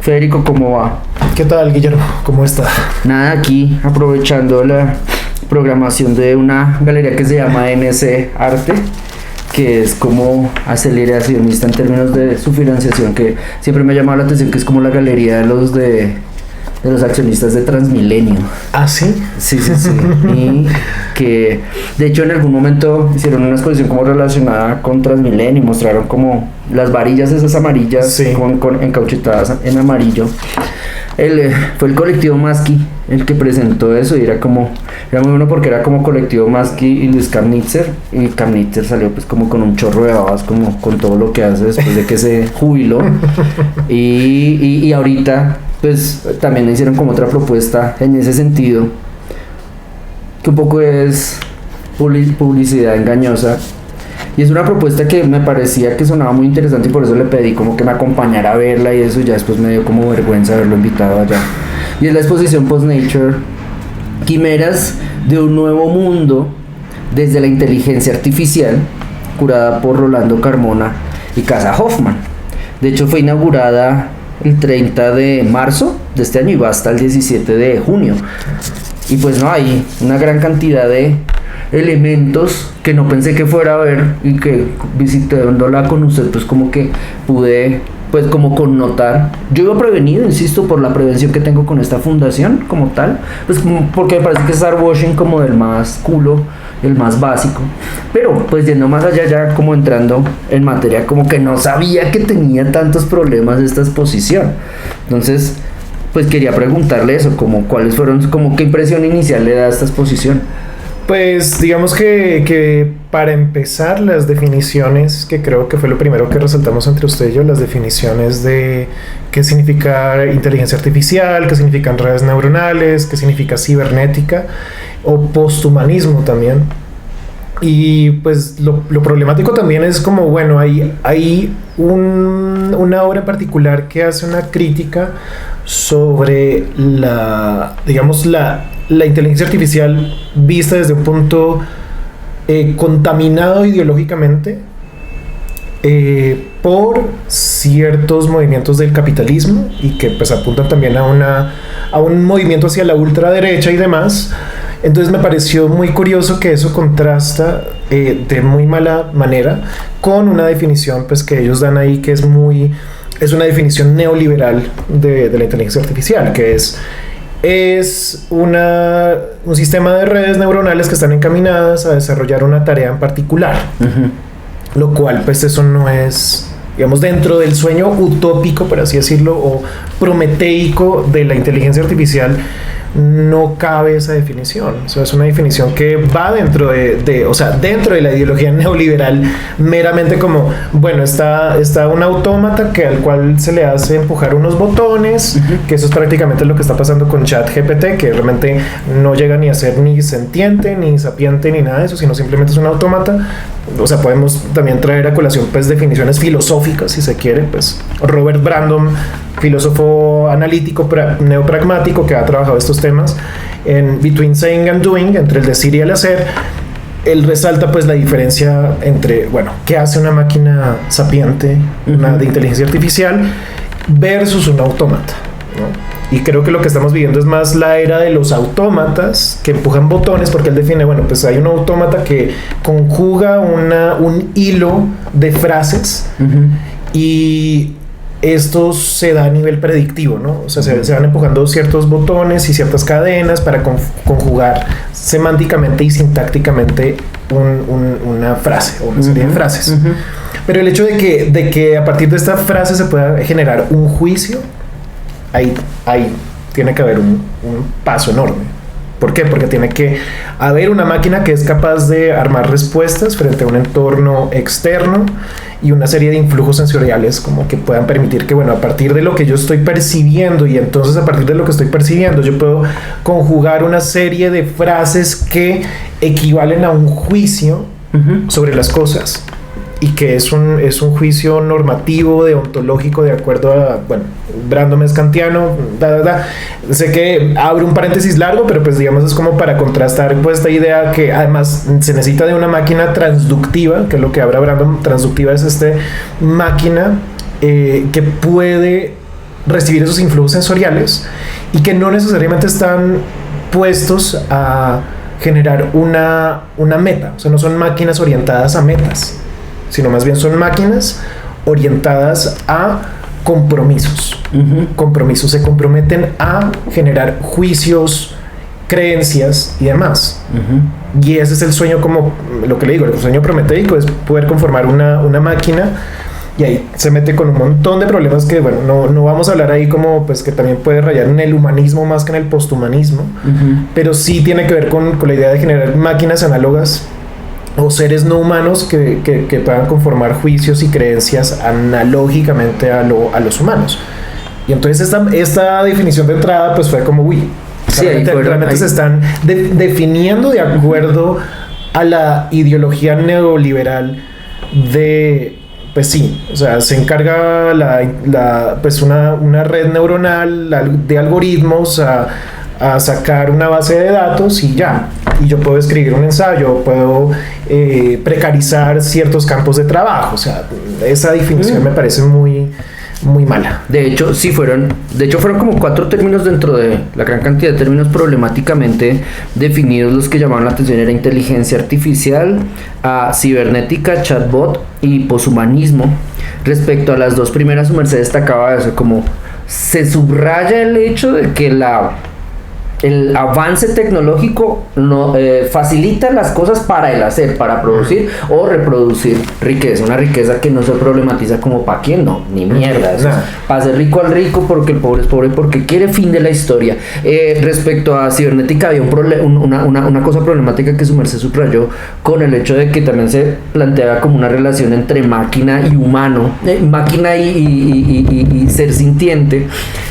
Federico, ¿cómo va? ¿Qué tal, Guillermo? ¿Cómo está? Nada, aquí aprovechando la programación de una galería que se llama NC Arte, que es como aceleracionista en términos de su financiación, que siempre me ha llamado la atención, que es como la galería de los accionistas de Transmilenio. ¿Ah, sí? Sí. Y que de hecho en algún momento hicieron una exposición como relacionada con Transmilenio y mostraron como las varillas esas amarillas, sí, con encauchetadas en amarillo. Fue el colectivo Masky el que presentó eso y era muy bueno porque era como colectivo Masky y Luis Kamnitzer, y Kamnitzer salió pues como con un chorro de babas, como con todo lo que hace después de que se jubiló. Y ahorita pues también le hicieron como otra propuesta en ese sentido, que un poco es publicidad engañosa, y es una propuesta que me parecía que sonaba muy interesante y por eso le pedí como que me acompañara a verla, y eso ya después me dio como vergüenza haberlo invitado allá. Y es la exposición Post-Nature, Quimeras de un nuevo mundo desde la inteligencia artificial, curada por Rolando Carmona y Casa Hoffman. De hecho fue inaugurada el 30 de marzo de este año y va hasta el 17 de junio. Y pues no, hay una gran cantidad de elementos que no pensé que fuera a ver, y que visitándola con usted pues como que pude pues como connotar. Yo iba prevenido, insisto, por la prevención que tengo con esta fundación como tal, pues porque me parece que es washing como del más culo, el más básico, pero pues yendo más allá, ya como entrando en materia, como que no sabía que tenía tantos problemas esta exposición. Entonces pues quería preguntarle eso, como cuáles fueron, como qué impresión inicial le da esta exposición. Pues digamos que para empezar, las definiciones, que creo que fue lo primero que resaltamos entre usted y yo, las definiciones de qué significa inteligencia artificial, qué significan redes neuronales, qué significa cibernética o posthumanismo también. Y pues lo problemático también es como, bueno, hay una obra en particular que hace una crítica sobre la inteligencia artificial vista desde un punto contaminado ideológicamente por ciertos movimientos del capitalismo, y que pues apuntan también a un movimiento hacia la ultraderecha y demás. Entonces me pareció muy curioso que eso contrasta de muy mala manera con una definición pues que ellos dan ahí, que es una definición neoliberal de la inteligencia artificial, que es un sistema de redes neuronales que están encaminadas a desarrollar una tarea en particular. Uh-huh. Lo cual pues eso no es, digamos, dentro del sueño utópico, por así decirlo, o prometeico de la inteligencia artificial. No cabe esa definición. O sea, es una definición que va dentro dentro de la ideología neoliberal, meramente como, bueno, está un autómata al cual se le hace empujar unos botones, uh-huh, que eso es prácticamente lo que está pasando con ChatGPT, que realmente no llega ni a ser ni sentiente, ni sapiente, ni nada de eso, sino simplemente es un autómata. O sea, podemos también traer a colación pues definiciones filosóficas, si se quiere, pues Robert Brandom, filósofo analítico neopragmático que ha trabajado estos temas en Between Saying and Doing, entre el decir y el hacer. Él resalta pues la diferencia entre, bueno, qué hace una máquina sapiente, una de inteligencia artificial, versus un autómata, ¿no? Y creo que lo que estamos viviendo es más la era de los autómatas que empujan botones, porque él define, bueno, pues hay un autómata que conjuga un hilo de frases, uh-huh, y esto se da a nivel predictivo, ¿no? O sea, se van empujando ciertos botones y ciertas cadenas para conjugar semánticamente y sintácticamente una frase o una serie de frases. Uh-huh. Pero el hecho de que a partir de esta frase se pueda generar un juicio, ahí tiene que haber un paso enorme. ¿Por qué? Porque tiene que haber una máquina que es capaz de armar respuestas frente a un entorno externo y una serie de influjos sensoriales como que puedan permitir que, bueno, a partir de lo que yo estoy percibiendo, y entonces a partir de lo que estoy percibiendo yo puedo conjugar una serie de frases que equivalen a un juicio, uh-huh, sobre las cosas, y que es un juicio normativo, deontológico, de acuerdo a, bueno, Brandom es kantiano, sé que abro un paréntesis largo, pero pues digamos es como para contrastar pues esta idea que además se necesita de una máquina transductiva, que es lo que habla Brandom. Transductiva es máquina que puede recibir esos influjos sensoriales y que no necesariamente están puestos a generar una meta. O sea, no son máquinas orientadas a metas, sino más bien son máquinas orientadas a compromisos. Compromisos, se comprometen a generar juicios, creencias y demás. Y ese es el sueño, como lo que le digo, el sueño prometeico es poder conformar una máquina, y ahí se mete con un montón de problemas que, bueno, no vamos a hablar ahí, como pues que también puede rayar en el humanismo más que en el posthumanismo, pero sí tiene que ver con la idea de generar máquinas análogas o seres no humanos que puedan conformar juicios y creencias analógicamente a los humanos. Y entonces esta definición de entrada pues fue como, uy, sí, realmente se están definiendo de acuerdo a la ideología neoliberal de, pues sí, o sea, se encarga pues una red neuronal de algoritmos a sacar una base de datos y ya. Y yo puedo escribir un ensayo, puedo precarizar ciertos campos de trabajo. O sea, esa definición me parece muy mala. De hecho, fueron como 4 términos dentro de la gran cantidad de términos problemáticamente definidos. Los que llamaban la atención era inteligencia artificial, cibernética, chatbot y poshumanismo. Respecto a las 2 primeras, su merced destacaba eso, como se subraya el hecho de que el avance tecnológico facilita las cosas para el hacer, para producir o reproducir riqueza, una riqueza que no se problematiza como para quién, no, ni mierda, eso es para hacer rico al rico, porque el pobre es pobre porque quiere, fin de la historia. Respecto a cibernética, había una cosa problemática que su merced subrayó, con el hecho de que también se planteaba como una relación entre máquina y humano, máquina y ser sintiente,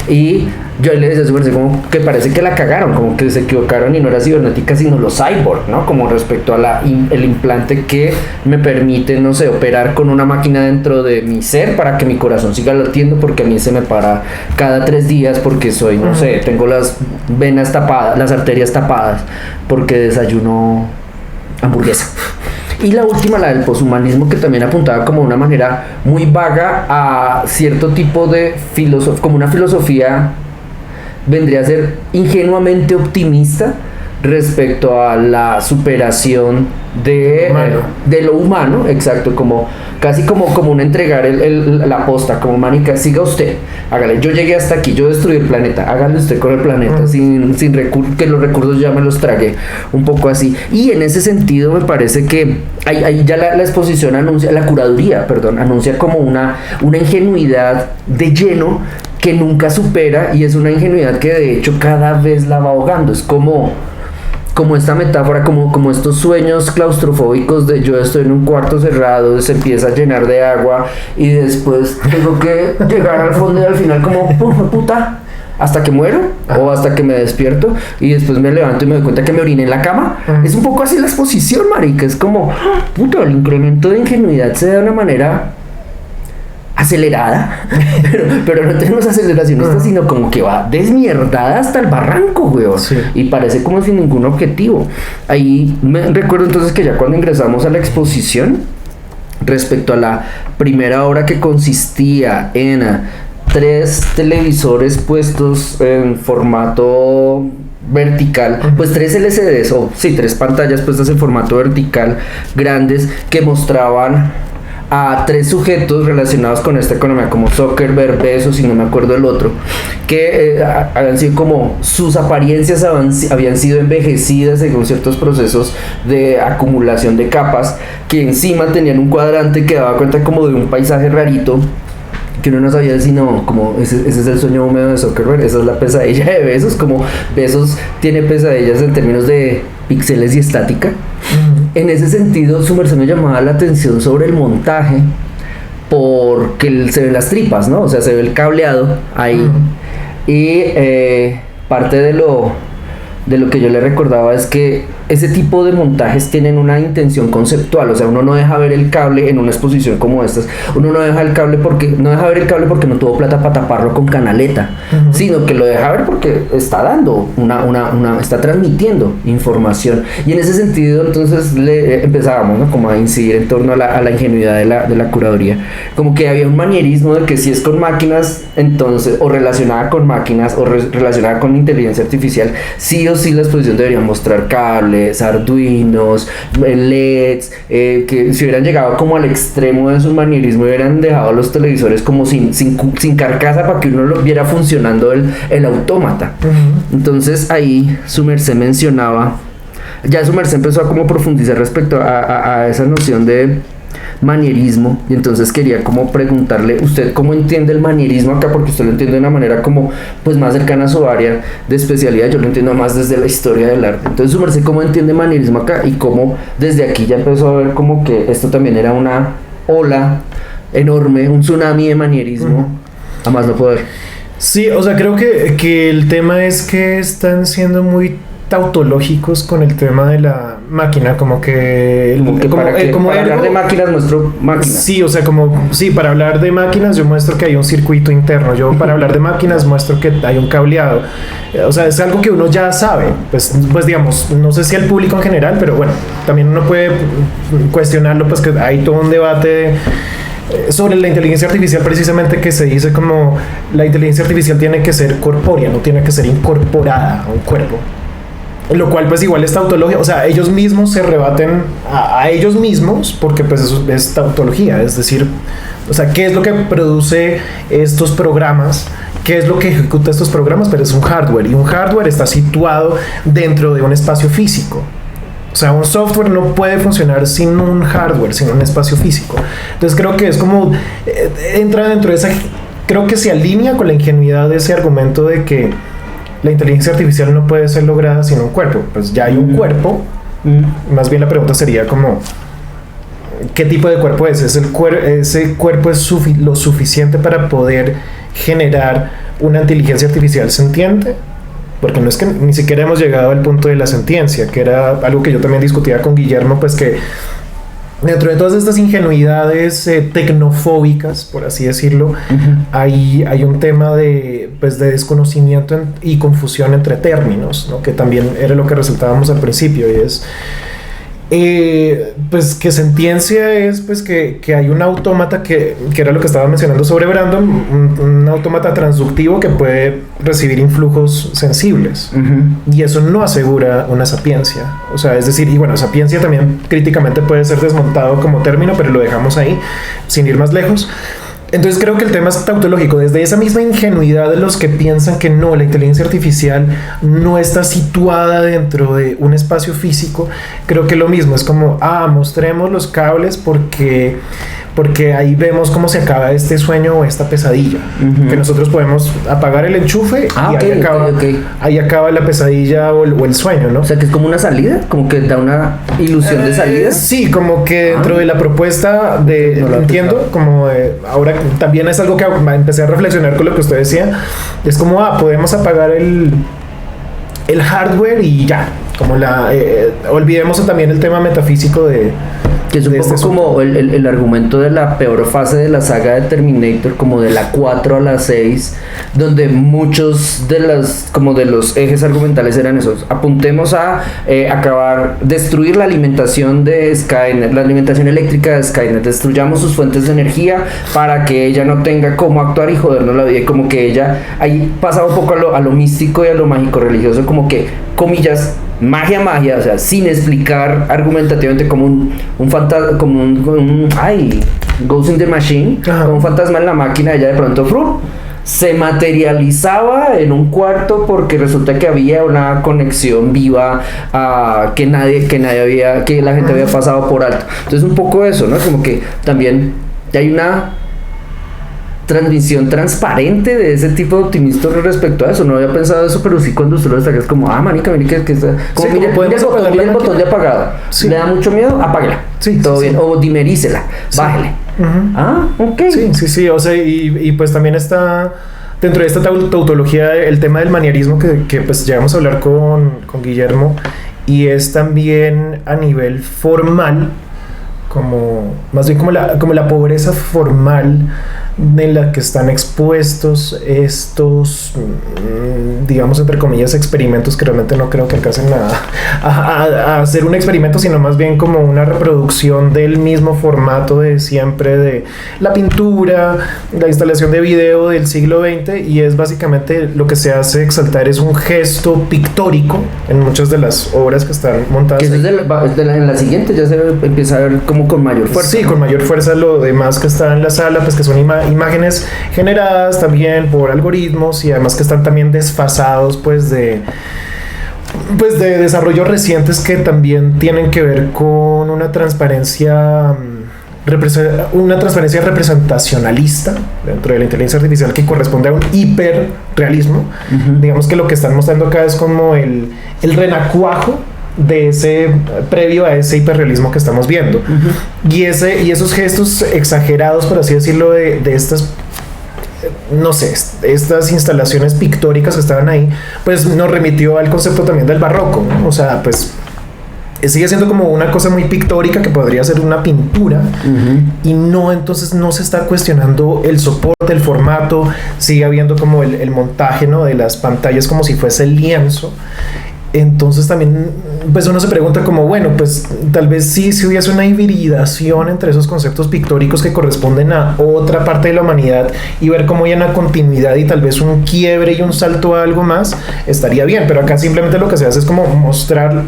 y yo le decía a su merced como que parece que la cagaron, como que se equivocaron y no era cibernética sino los cyborg, ¿no? Como respecto a el implante que me permite, no sé, operar con una máquina dentro de mi ser para que mi corazón siga latiendo, porque a mí se me para cada 3 días porque soy, no sé, tengo las venas tapadas, las arterias tapadas porque desayuno hamburguesa. Y la última, la del poshumanismo, que también apuntaba como una manera muy vaga a cierto tipo de filosofía, como una filosofía vendría a ser ingenuamente optimista respecto a la superación de lo humano, exacto, como casi como un entregar la posta, como manica, siga usted, hágale, yo llegué hasta aquí, yo destruí el planeta, hágale usted con el planeta, sin que los recursos ya me los tragué, un poco así. Y en ese sentido me parece que ahí ya la exposición anuncia, la curaduría, perdón, anuncia como una ingenuidad de lleno que nunca supera, y es una ingenuidad que de hecho cada vez la va ahogando. Es como esta metáfora, como estos sueños claustrofóbicos de yo estoy en un cuarto cerrado, se empieza a llenar de agua y después tengo que llegar al fondo y al final como puta, hasta que muero o hasta que me despierto y después me levanto y me doy cuenta que me oriné en la cama. Es un poco así la exposición, marica, es como puta, el incremento de ingenuidad se da de una manera acelerada, pero no tenemos aceleracionistas, sino como que va desmierdada hasta el barranco, weón. Sí. Y parece como sin ningún objetivo. Ahí me recuerdo entonces que ya cuando ingresamos a la exposición, respecto a la primera obra, que consistía en 3 televisores puestos en formato vertical, pues 3 LCDs, 3 pantallas puestas en formato vertical, grandes, que mostraban a 3 sujetos relacionados con esta economía, como Zuckerberg, Bezos y no me acuerdo el otro, que habían sido como sus apariencias habían sido envejecidas según ciertos procesos de acumulación de capas, que encima tenían un cuadrante que daba cuenta como de un paisaje rarito que uno no sabía, sino como ese es el sueño húmedo de Zuckerberg, esa es la pesadilla de Bezos, como Bezos tiene pesadillas en términos de píxeles y estática. En ese sentido, su merced me llamaba la atención sobre el montaje, porque se ven las tripas, ¿no? O sea, se ve el cableado ahí. Y parte de lo que yo le recordaba es que ese tipo de montajes tienen una intención conceptual, o sea, uno no deja ver el cable en una exposición como estas, uno no deja ver el cable porque no tuvo plata para taparlo con canaleta, sino que lo deja ver porque está dando está transmitiendo información, y en ese sentido entonces empezábamos, ¿no?, como a incidir en torno a la ingenuidad de la curaduría, como que había un manierismo de que si es con máquinas, entonces, o relacionada con máquinas, o relacionada con inteligencia artificial, sí o sí la exposición debería mostrar cables, arduinos, LEDs, que si hubieran llegado como al extremo de su manierismo, hubieran dejado los televisores como sin carcasa para que uno lo viera funcionando el autómata. Entonces ahí su merced mencionaba, ya su merced empezó a como profundizar respecto a esa noción de manierismo, y entonces quería como preguntarle, ¿usted cómo entiende el manierismo acá? Porque usted lo entiende de una manera como pues más cercana a su área de especialidad, yo lo entiendo más desde la historia del arte. Entonces su merced, ¿cómo entiende manierismo acá? Y cómo desde aquí ya empezó a ver como que esto también era una ola enorme, un tsunami de manierismo a más no poder. Sí, o sea, creo que el tema es que están siendo muy tautológicos con el tema de la máquina, para hablar de máquinas muestro máquinas. Sí, o sea, para hablar de máquinas yo muestro que hay un circuito interno, yo para hablar de máquinas muestro que hay un cableado, o sea, es algo que uno ya sabe, pues digamos, no sé si el público en general, pero bueno, también uno puede cuestionarlo, pues que hay todo un debate sobre la inteligencia artificial, precisamente, que se dice como la inteligencia artificial tiene que ser corpórea, no tiene que ser incorporada a un cuerpo. Lo cual pues igual es tautología, o sea, ellos mismos se rebaten a ellos mismos, porque pues eso es tautología, es decir, o sea, ¿qué es lo que produce estos programas? ¿Qué es lo que ejecuta estos programas? Pero es un hardware, y un hardware está situado dentro de un espacio físico. O sea, un software no puede funcionar sin un hardware, sin un espacio físico. Entonces creo que es como, entra dentro de esa, creo que se alinea con la ingenuidad de ese argumento de que la inteligencia artificial no puede ser lograda sin un cuerpo. Pues ya hay un cuerpo. Más bien la pregunta sería como, ¿qué tipo de cuerpo es? ¿Ese cuerpo es lo suficiente para poder generar una inteligencia artificial sentiente? Porque no es que ni siquiera hemos llegado al punto de la sentiencia, que era algo que yo también discutía con Guillermo, pues que dentro de todas estas ingenuidades tecnofóbicas, por así decirlo, hay un tema de desconocimiento y confusión entre términos, ¿no? Que también era lo que resaltábamos al principio, y es pues que sentiencia es pues que hay un autómata que era lo que estaba mencionando sobre Brandon, un autómata transductivo que puede recibir influjos sensibles, y eso no asegura una sapiencia. O sea, es decir, y bueno, sapiencia también críticamente puede ser desmontado como término, pero lo dejamos ahí sin ir más lejos. Entonces creo que el tema es tautológico, desde esa misma ingenuidad de los que piensan que no, la inteligencia artificial no está situada dentro de un espacio físico. Creo que lo mismo es como, mostremos los cables porque ahí vemos cómo se acaba este sueño o esta pesadilla, que nosotros podemos apagar el enchufe y ahí acaba la pesadilla o el sueño, ¿no? O sea, que es como una salida, como que da una ilusión de salida. Sí, como que dentro de la propuesta de, no entiendo, como ahora también es algo que empecé a reflexionar con lo que usted decía, es como, podemos apagar el hardware y ya, como olvidemos también el tema metafísico de que es un poco como el argumento de la peor fase de la saga de Terminator, como de la 4 a la 6, donde muchos de los ejes argumentales eran esos: apuntemos a destruir la alimentación de Skynet, la alimentación eléctrica de Skynet, destruyamos sus fuentes de energía para que ella no tenga cómo actuar y jodernos la vida, y como que ella ahí pasaba un poco a lo místico y a lo mágico religioso, como que, comillas, magia, o sea, sin explicar argumentativamente, como un fantasma, como un Ghost in the Machine, como un fantasma en la máquina. Ella de pronto se materializaba en un cuarto porque resulta que había una conexión viva que la gente había pasado por alto. Entonces un poco eso, ¿no? Como que también hay una transmisión transparente de ese tipo de optimismo respecto a eso. No había pensado eso, pero sí, cuando usted lo destaca, es como, marica, que está, como, sí, mira el botón de apagado. Sí. Le da mucho miedo, apáguela. Sí, todo bien. O dimerícela, bájele. Ok. Sí, o sea, y pues también está dentro de esta tautología el tema del manierismo que pues llegamos a hablar con Guillermo, y es también a nivel formal, como más bien como la pobreza formal en la que están expuestos estos, digamos entre comillas, experimentos que realmente no creo que alcancen a hacer un experimento, sino más bien como una reproducción del mismo formato de siempre, de la pintura, la instalación de video del siglo XX, y es básicamente lo que se hace exaltar es un gesto pictórico en muchas de las obras que están montadas. Que eso en la siguiente ya se empieza a ver como con mayor fuerza. Sí, con mayor fuerza lo demás que está en la sala, pues que son imágenes generadas también por algoritmos, y además que están también desfasados pues de desarrollos recientes que también tienen que ver con una transparencia representacionalista dentro de la inteligencia artificial que corresponde a un hiperrealismo. Digamos que lo que están mostrando acá es como el renacuajo de ese previo a ese hiperrealismo que estamos viendo. Y esos gestos exagerados, por así decirlo, de estas, no sé, estas instalaciones pictóricas que estaban ahí, pues nos remitió al concepto también del barroco, ¿no? O sea, pues sigue siendo como una cosa muy pictórica que podría ser una pintura, y entonces no se está cuestionando el soporte, el formato, sigue habiendo como el montaje, ¿no?, de las pantallas como si fuese el lienzo. Entonces también pues uno se pregunta como, bueno, pues tal vez sí, si hubiese una hibridación entre esos conceptos pictóricos que corresponden a otra parte de la humanidad, y ver cómo hay una continuidad y tal vez un quiebre y un salto a algo más, estaría bien. Pero acá simplemente lo que se hace es como mostrar,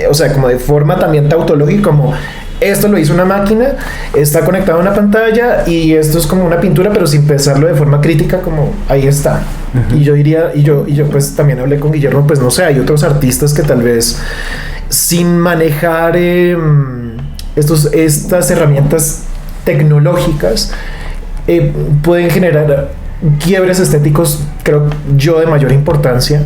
o sea, como de forma también tautológica, como esto lo hizo una máquina, está conectado a una pantalla, y esto es como una pintura, pero sin pensarlo de forma crítica, como ahí está. Y yo diría, y yo pues también hablé con Guillermo, pues no sé, hay otros artistas que tal vez sin manejar estas herramientas tecnológicas pueden generar quiebres estéticos, creo yo, de mayor importancia,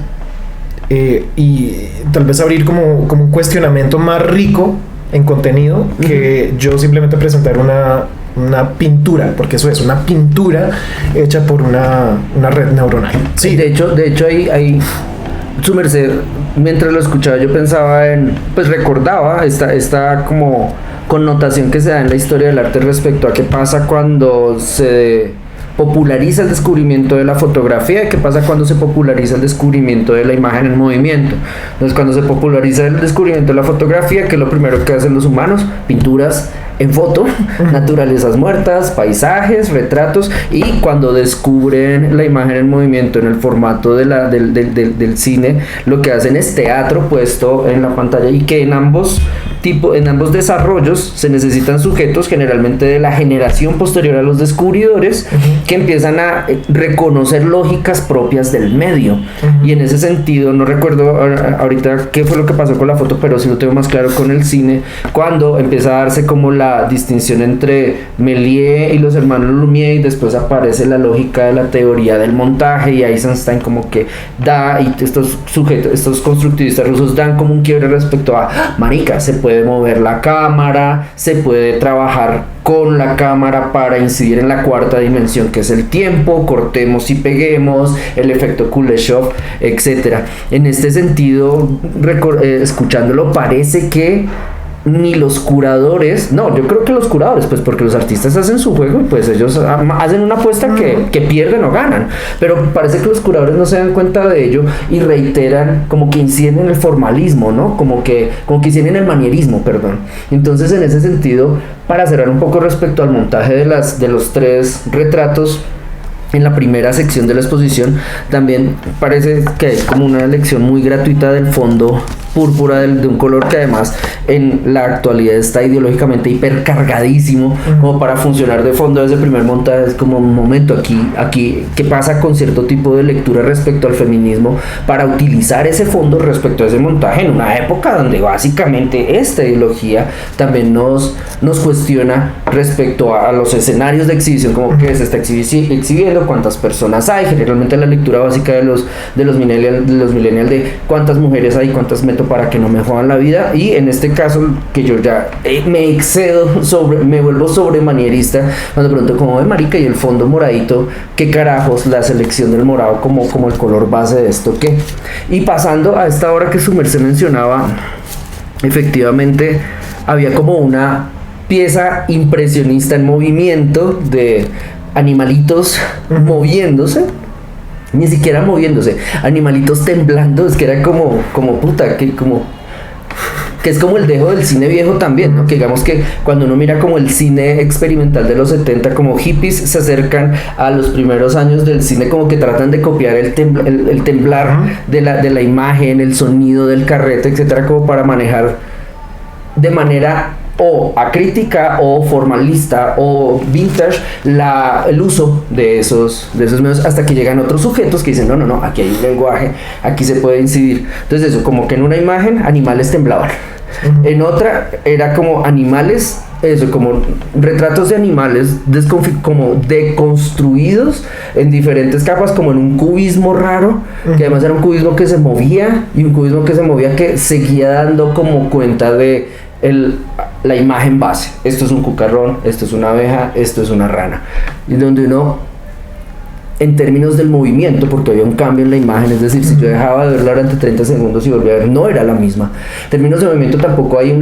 y tal vez abrir como un cuestionamiento más rico en contenido que yo simplemente presentar una pintura, porque eso es una pintura hecha por una red neuronal. Sí, de hecho hay su merced, mientras lo escuchaba yo pensaba pues recordaba esta como connotación que se da en la historia del arte respecto a qué pasa cuando se populariza el descubrimiento de la fotografía y qué pasa cuando se populariza el descubrimiento de la imagen en movimiento. Entonces, cuando se populariza el descubrimiento de la fotografía, ¿qué es lo primero que hacen los humanos? Pinturas en foto, naturalezas muertas, paisajes, retratos, y cuando descubren la imagen en movimiento en el formato del cine, lo que hacen es teatro puesto en la pantalla, y que en ambos desarrollos se necesitan sujetos, generalmente de la generación posterior a los descubridores, que empiezan a reconocer lógicas propias del medio. Y en ese sentido, no recuerdo ahorita qué fue lo que pasó con la foto, pero sí lo tengo más claro con el cine, cuando empieza a darse como la distinción entre Méliès y los hermanos Lumière, y después aparece la lógica de la teoría del montaje, y Eisenstein como que da, y estos constructivistas rusos dan como un quiebre respecto a, marica, se puede mover la cámara, se puede trabajar con la cámara para incidir en la cuarta dimensión, que es el tiempo, cortemos y peguemos, el efecto Kuleshov, etc. En este sentido, escuchándolo, parece que ni los curadores, no, yo creo que los curadores, pues porque los artistas hacen su juego y pues ellos hacen una apuesta que pierden o ganan, pero parece que los curadores no se dan cuenta de ello y reiteran, como que inciden en el formalismo, ¿no? Como que inciden en el manierismo, perdón. Entonces, en ese sentido, para cerrar un poco respecto al montaje de los tres retratos en la primera sección de la exposición, también parece que es como una elección muy gratuita del fondo púrpura de un color que además en la actualidad está ideológicamente hipercargadísimo, como para funcionar de fondo desde el primer montaje. Es como un momento aquí ¿qué pasa con cierto tipo de lectura respecto al feminismo para utilizar ese fondo respecto a ese montaje en una época donde básicamente esta ideología también nos cuestiona respecto a los escenarios de exhibición, como que se está exhibiendo, cuántas personas hay, generalmente la lectura básica de los millennials, de cuántas mujeres hay, cuántas metros momento para que no me jodan la vida. Y en este caso, que yo ya me excedo, me vuelvo sobremanierista cuando pregunto como de marica y el fondo moradito, ¿qué carajos? La selección del morado como el color base de esto, ¿qué? Y pasando a esta hora que su merced mencionaba, efectivamente había como una pieza impresionista en movimiento de animalitos moviéndose, ni siquiera moviéndose, animalitos temblando. Es que era como puta, que es como el dejo del cine viejo también, ¿no? Que digamos que cuando uno mira como el cine experimental de los 70, como hippies se acercan a los primeros años del cine, como que tratan de copiar el temblar de la imagen, el sonido del carrete, etcétera, como para manejar de manera o acrítica o formalista o vintage el uso de esos medios, hasta que llegan otros sujetos que dicen no, aquí hay un lenguaje, aquí se puede incidir. Entonces eso, como que en una imagen animales temblaban, en otra era como animales, eso, como retratos de animales como deconstruidos en diferentes capas, como en un cubismo raro, que además era un cubismo que se movía, y un cubismo que se movía que seguía dando como cuenta de la imagen base. Esto es un cucarrón, esto es una abeja, esto es una rana. Y donde uno, en términos del movimiento, porque había un cambio en la imagen, es decir, si yo dejaba de verla durante 30 segundos y volvía a ver, no era la misma. En términos de movimiento tampoco hay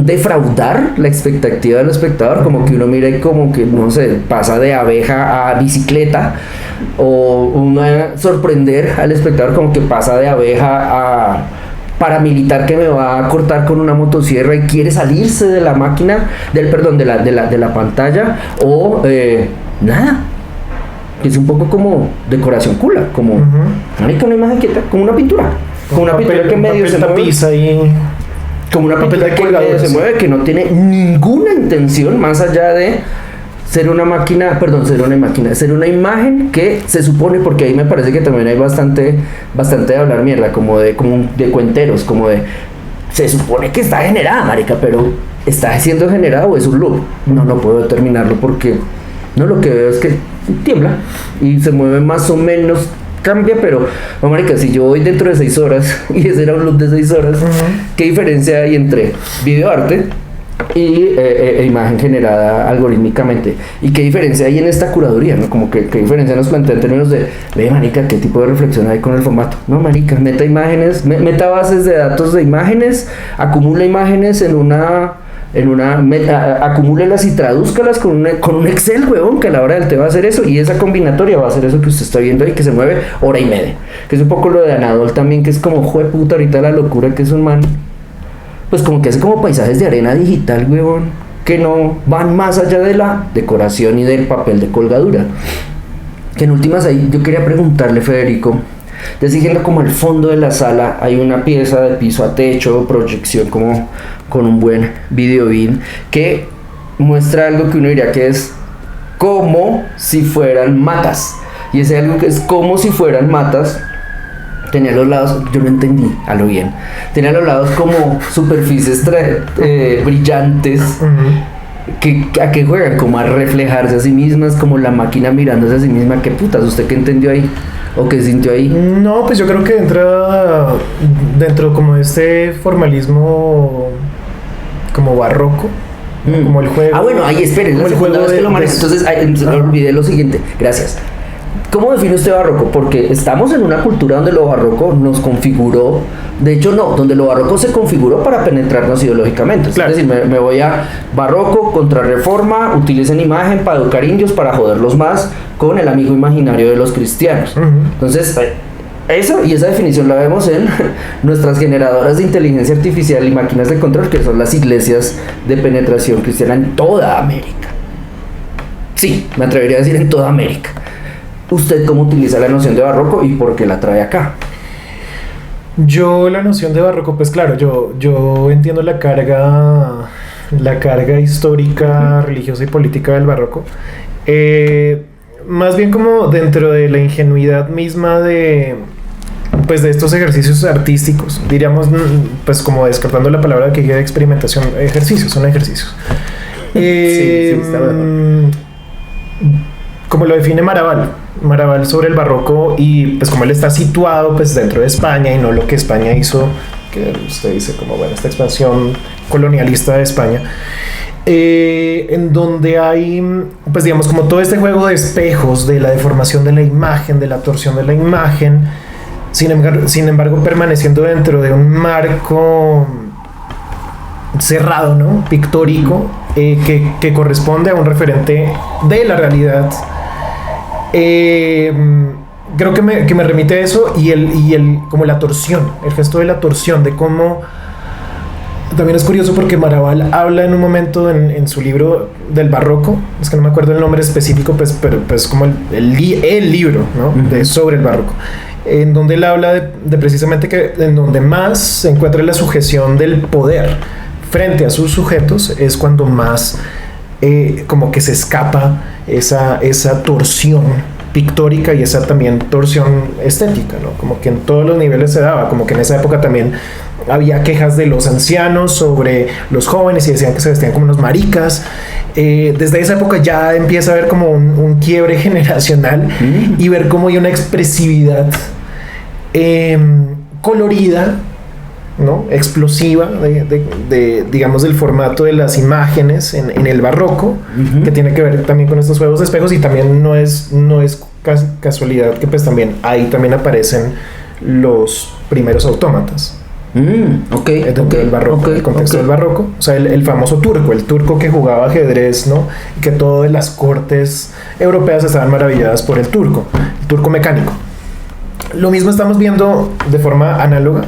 defraudar la expectativa del espectador, como que uno mira y como que, no sé, pasa de abeja a bicicleta, o uno sorprender al espectador como que pasa de abeja a paramilitar que me va a cortar con una motosierra y quiere salirse de la máquina, de la pantalla, o nada, es un poco como decoración cula, como una imagen quieta, como una pintura, como una pintura que medio se mueve, como una pintura que medio se mueve, que no tiene ninguna intención más allá de ser una imagen que se supone, porque ahí me parece que también hay bastante de hablar mierda, como de cuenteros, como de se supone que está generada, marica, pero ¿está siendo generada o es un loop? No puedo determinarlo porque lo que veo es que tiembla y se mueve más o menos, cambia, pero no, marica, si yo voy dentro de 6 horas y ese era un loop de 6 horas, ¿qué diferencia hay entre videoarte y imagen generada algorítmicamente? ¿Y qué diferencia hay en esta curaduría, no? Como que qué diferencia nos plantea en términos de, marica, qué tipo de reflexión hay con el formato. No, marica, meta imágenes, meta bases de datos de imágenes, acumula imágenes acumúlelas y tradúzcalas con un Excel, huevón, que a la hora del té va a hacer eso, y esa combinatoria va a hacer eso que usted está viendo ahí, que se mueve hora y media, que es un poco lo de Anadol también, que es como, jueputa, ahorita la locura que es un man, pues como que hace como paisajes de arena digital, huevón, que no van más allá de la decoración y del papel de colgadura. Que en últimas ahí yo quería preguntarle, Federico, siguiendo como el fondo de la sala hay una pieza de piso a techo, proyección como con un buen video bin, que muestra algo que uno diría que es como si fueran matas, y ese algo que es como si fueran matas tenía a los lados, yo no entendí a lo bien, tenía a los lados como superficies brillantes, ¿a qué juegan? Como a reflejarse a sí mismas, como la máquina mirándose a sí misma. ¿Qué putas? ¿Usted qué entendió ahí? ¿O qué sintió ahí? No, pues yo creo que entra dentro como de este formalismo como barroco, como el juego. Bueno, ahí esperen, como el juego de lo manejo. Entonces, olvidé lo siguiente. Gracias. ¿Cómo define usted barroco? Porque estamos en una cultura donde lo barroco nos configuró, de hecho no, donde lo barroco se configuró para penetrarnos ideológicamente. Claro. Es decir, me voy a barroco, contrarreforma, utilicen imagen para educar indios, para joderlos más con el amigo imaginario de los cristianos. Entonces, eso y esa definición la vemos en nuestras generadoras de inteligencia artificial y máquinas de control, que son las iglesias de penetración cristiana en toda América. Sí, me atrevería a decir en toda América. ¿Usted cómo utiliza la noción de barroco y por qué la trae acá? Yo la noción de barroco, pues claro, yo entiendo la carga histórica, religiosa y política del barroco. Más bien como dentro de la ingenuidad misma de estos ejercicios artísticos, diríamos, pues como descartando la palabra que de experimentación, son ejercicios. Sí, está bien. Como lo define Maraval. Maraval sobre el barroco y pues como él está situado pues dentro de España y no lo que España hizo, que usted dice como bueno, esta expansión colonialista de España, en donde hay pues digamos como todo este juego de espejos, de la deformación de la imagen, de la torsión de la imagen, sin embargo permaneciendo dentro de un marco cerrado, ¿no? Pictórico, que corresponde a un referente de la realidad. Creo que me remite a eso y como la torsión, el gesto de la torsión, de cómo también es curioso porque Maraval habla en un momento en su libro del barroco, es que no me acuerdo el nombre específico, pues, pero pues como el libro, ¿no? Sobre el barroco, en donde él habla de precisamente que en donde más se encuentra la sujeción del poder frente a sus sujetos es cuando más como que se escapa esa torsión pictórica y esa también torsión estética, ¿no? Como que en todos los niveles se daba, como que en esa época también había quejas de los ancianos sobre los jóvenes y decían que se vestían como unos maricas. Desde esa época ya empieza a haber como un quiebre generacional y ver cómo hay una expresividad colorida, ¿no? Explosiva digamos del formato de las imágenes en el barroco, que tiene que ver también con estos juegos de espejos y también no es casualidad que pues también ahí también aparecen los primeros autómatas. Dentro del barroco, el contexto del barroco, o sea el famoso turco, el turco que jugaba ajedrez, ¿no? Y que todas las cortes europeas estaban maravilladas por el turco mecánico. Lo mismo estamos viendo de forma análoga,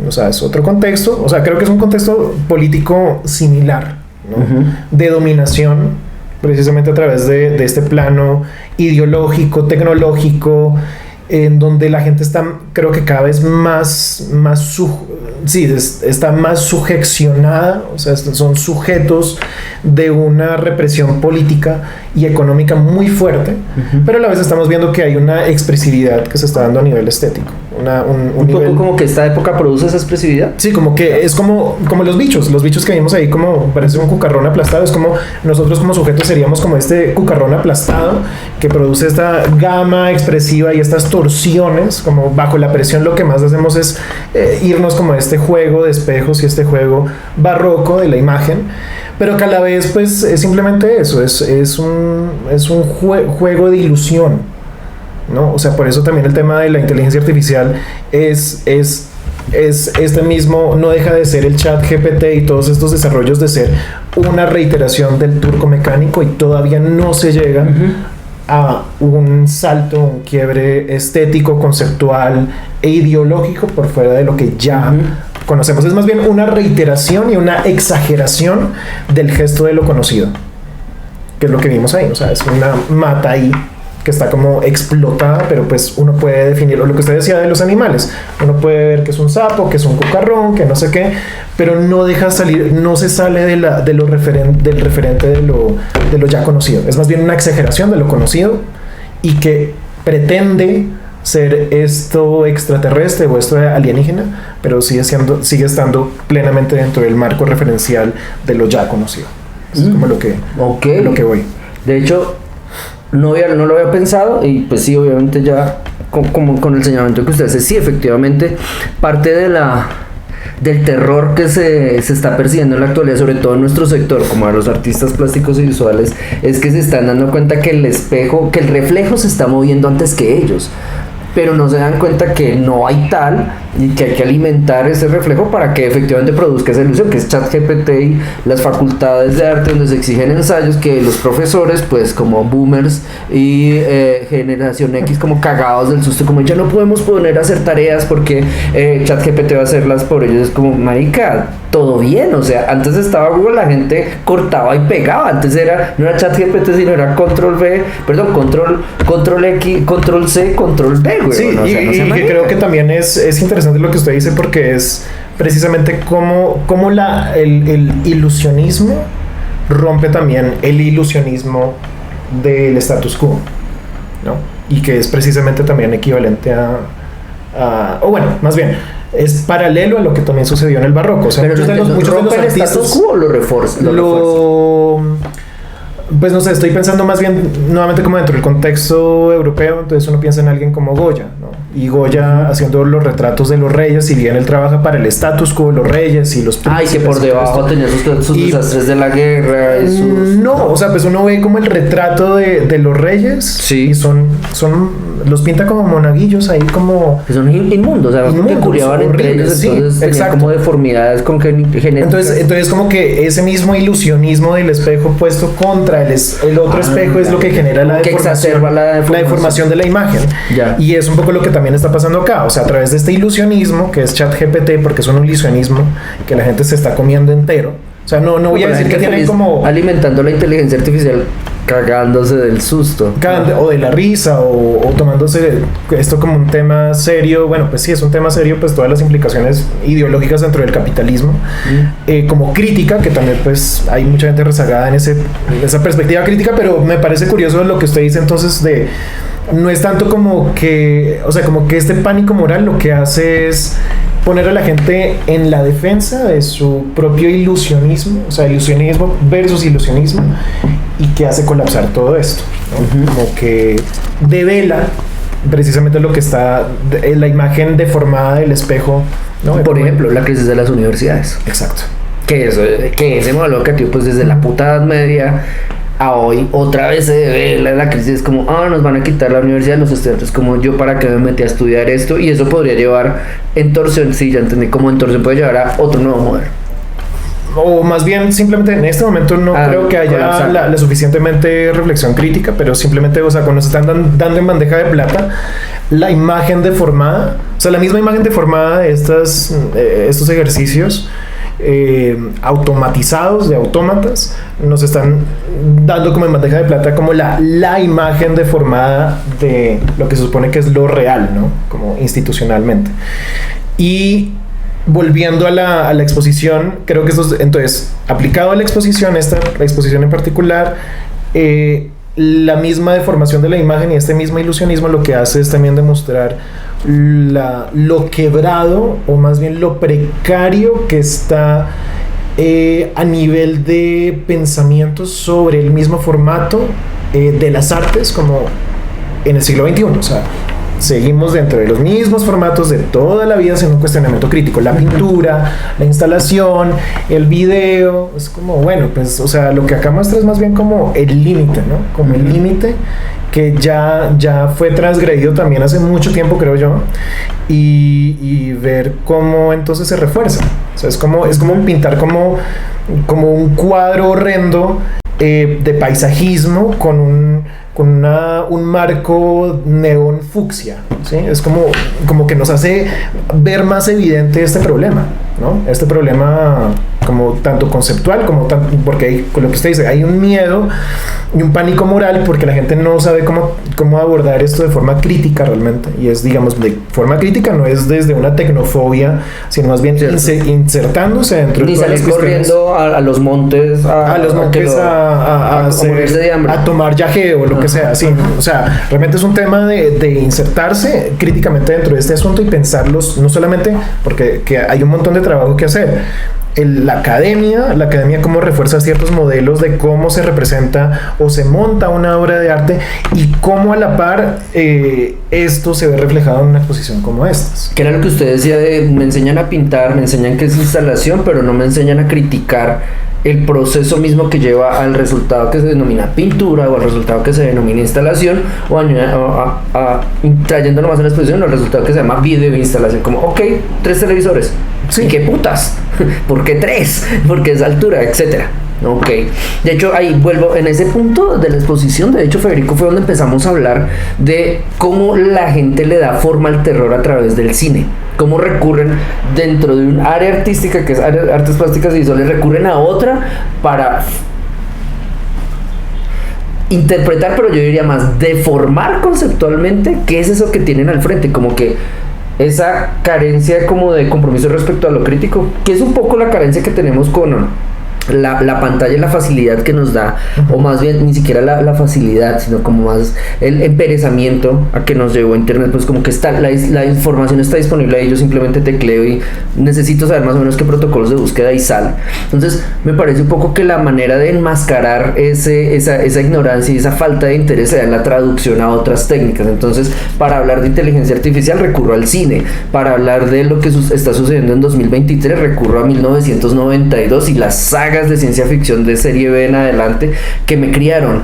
o sea, es otro contexto, o sea, creo que es un contexto político similar, ¿no? De dominación, precisamente a través de este plano ideológico, tecnológico, en donde la gente está, creo que cada vez está más sujecionada, o sea, son sujetos de una represión política y económica muy fuerte, pero a la vez estamos viendo que hay una expresividad que se está dando a nivel estético. Un poco nivel... como que esta época produce esa expresividad. Sí, como que es como los bichos que vimos ahí, como parece un cucarrón aplastado, es como nosotros como sujetos seríamos como este cucarrón aplastado que produce esta gama expresiva y estas torsiones, como bajo la presión lo que más hacemos es irnos como a este juego de espejos y este juego barroco de la imagen, pero que a la vez pues es simplemente eso, es un juego de ilusión, ¿no? O sea, por eso también el tema de la inteligencia artificial es este mismo, no deja de ser el chat GPT y todos estos desarrollos de ser una reiteración del turco mecánico y todavía no se llega a un salto, un quiebre estético, conceptual e ideológico por fuera de lo que ya conocemos. Es más bien una reiteración y una exageración del gesto de lo conocido, que es lo que vimos ahí. O sea, es una mata ahí que está como explotada, pero pues uno puede definir, o lo que usted decía de los animales, uno puede ver que es un sapo, que es un cucarrón, que no sé qué, pero no deja salir, no se sale del referente de lo ya conocido. Es más bien una exageración de lo conocido y que pretende ser esto extraterrestre o esto alienígena, pero sigue estando plenamente dentro del marco referencial de lo ya conocido. Es como lo que voy. De hecho, no lo había pensado y pues sí, obviamente ya como con el señalamiento que usted hace, sí, efectivamente, parte del terror que se está persiguiendo en la actualidad, sobre todo en nuestro sector, como a los artistas plásticos y visuales, es que se están dando cuenta que el reflejo se está moviendo antes que ellos, pero no se dan cuenta que no hay tal y que hay que alimentar ese reflejo para que efectivamente produzca esa ilusión, que es ChatGPT y las facultades de arte donde se exigen ensayos que los profesores, pues como boomers y generación X, como cagados del susto, como ya no podemos poner a hacer tareas porque ChatGPT va a hacerlas por ellos. Es como, marica, todo bien, o sea, antes estaba Google, la gente cortaba y pegaba, antes no era ChatGPT, sino era control X, control C, control V, güey. Sí, o sea, y que creo que también es interesante lo que usted dice, porque es precisamente cómo el ilusionismo rompe también el ilusionismo del status quo, ¿no? Y que es precisamente también equivalente o bueno, más bien es paralelo a lo que también sucedió en el barroco. O sea, pero muchos de los artistas, ¿el status quo o lo refuerza? Pues no sé, estoy pensando más bien nuevamente como dentro del contexto europeo, entonces uno piensa en alguien como Goya, ¿no? Y Goya haciendo los retratos de los reyes, si bien él trabaja para el status quo de los reyes y los príncipes. Ay, que por debajo tenía sus desastres de la guerra y sus... No, o sea, pues uno ve como el retrato de los reyes, sí. Y son los pinta como monaguillos ahí como... Que son inmundos, o sea, que curiaban entre ellos, sí, entonces tenían como deformidades genéticas. Entonces como que ese mismo ilusionismo del espejo puesto contra el otro espejo es lo que genera la deformación de la imagen. Ya. Y es un poco lo que también está pasando acá, o sea, a través de este ilusionismo que es ChatGPT, porque es un ilusionismo que la gente se está comiendo entero. O sea, no voy a decir que tienen como... alimentando la inteligencia artificial, cagándose del susto. O de la risa, o tomándose esto como un tema serio. Bueno, pues sí, es un tema serio, pues todas las implicaciones ideológicas dentro del capitalismo. Como crítica, que también pues hay mucha gente rezagada en esa perspectiva crítica, pero me parece curioso lo que usted dice entonces de... No es tanto como que, o sea, como que este pánico moral lo que hace es poner a la gente en la defensa de su propio ilusionismo, o sea, ilusionismo versus ilusionismo, y que hace colapsar todo esto, ¿no? Como que devela precisamente lo que está, la imagen deformada del espejo, ¿no? Por ejemplo, la crisis de las universidades. Exacto. Que ese modelo educativo, pues desde la puta Edad Media a hoy otra vez se devela la crisis, como nos van a quitar la universidad, los estudiantes como yo, para que me metí a estudiar esto, y eso podría llevar en torsión, sí, ya entendí, como en torsión puede llevar a otro nuevo modelo. O más bien simplemente en este momento no creo que haya la suficientemente reflexión crítica, pero simplemente, o sea, cuando se están dando en bandeja de plata la imagen deformada, o sea, la misma imagen deformada de estos ejercicios automatizados, de autómatas, nos están dando como en bandeja de plata como la imagen deformada de lo que se supone que es lo real, ¿no? Como institucionalmente. Y volviendo a la exposición, creo que esto, entonces, aplicado a la exposición, la exposición en particular, la misma deformación de la imagen y este mismo ilusionismo lo que hace es también demostrar lo quebrado, o más bien lo precario que está a nivel de pensamiento sobre el mismo formato de las artes como en el siglo XXI. O sea, seguimos dentro de los mismos formatos de toda la vida sin un cuestionamiento crítico. La pintura, la instalación, el video, es como, bueno, pues, o sea, lo que acá muestra es más bien como el límite, ¿no? Como el límite que ya fue transgredido también hace mucho tiempo, creo yo, y ver cómo entonces se refuerza. O sea, es como pintar como un cuadro horrendo de paisajismo con un marco neón fucsia, ¿sí? Es como que nos hace ver más evidente este problema, ¿no? Este problema como tanto conceptual como porque hay, con lo que usted dice, hay un miedo y un pánico moral porque la gente no sabe cómo abordar esto de forma crítica realmente, y es, digamos, de forma crítica, no es desde una tecnofobia, sino más bien insertándose dentro de todas las cuestiones. Corriendo a los montes a morirse de hambre, a tomar yaje o lo que sea, sí. O sea, realmente es un tema de insertarse críticamente dentro de este asunto y pensarlos, no solamente porque hay un montón de trabajo que hacer. La academia cómo refuerza ciertos modelos de cómo se representa o se monta una obra de arte, y cómo a la par esto se ve reflejado en una exposición como estas. Que era lo que usted decía de me enseñan a pintar, me enseñan qué es instalación, pero no me enseñan a criticar el proceso mismo que lleva al resultado que se denomina pintura, o al resultado que se denomina instalación, o trayéndolo más a la exposición, al resultado que se llama video instalación, como, ok, 3 televisores. Sí. ¿Y qué putas? ¿Por qué 3? ¿Por qué esa altura? Etcétera. Ok. De hecho, ahí vuelvo, en ese punto de la exposición, de hecho, Federico, fue donde empezamos a hablar de cómo la gente le da forma al terror a través del cine. Cómo recurren dentro de un área artística, que es artes plásticas y visuales, recurren a otra para interpretar, pero yo diría más, deformar conceptualmente qué es eso que tienen al frente, como que esa carencia como de compromiso respecto a lo crítico, que es un poco la carencia que tenemos con la pantalla y la facilidad que nos da, o más bien ni siquiera la facilidad, sino como más el emperezamiento a que nos llevó a internet, pues como que está la información está disponible ahí, yo simplemente tecleo y necesito saber más o menos qué protocolos de búsqueda y sale. Entonces me parece un poco que la manera de enmascarar esa ignorancia y esa falta de interés sea en la traducción a otras técnicas. Entonces, para hablar de inteligencia artificial recurro al cine, para hablar de lo que está sucediendo en 2023 recurro a 1992 y las sagas de ciencia ficción de serie B en adelante que me criaron,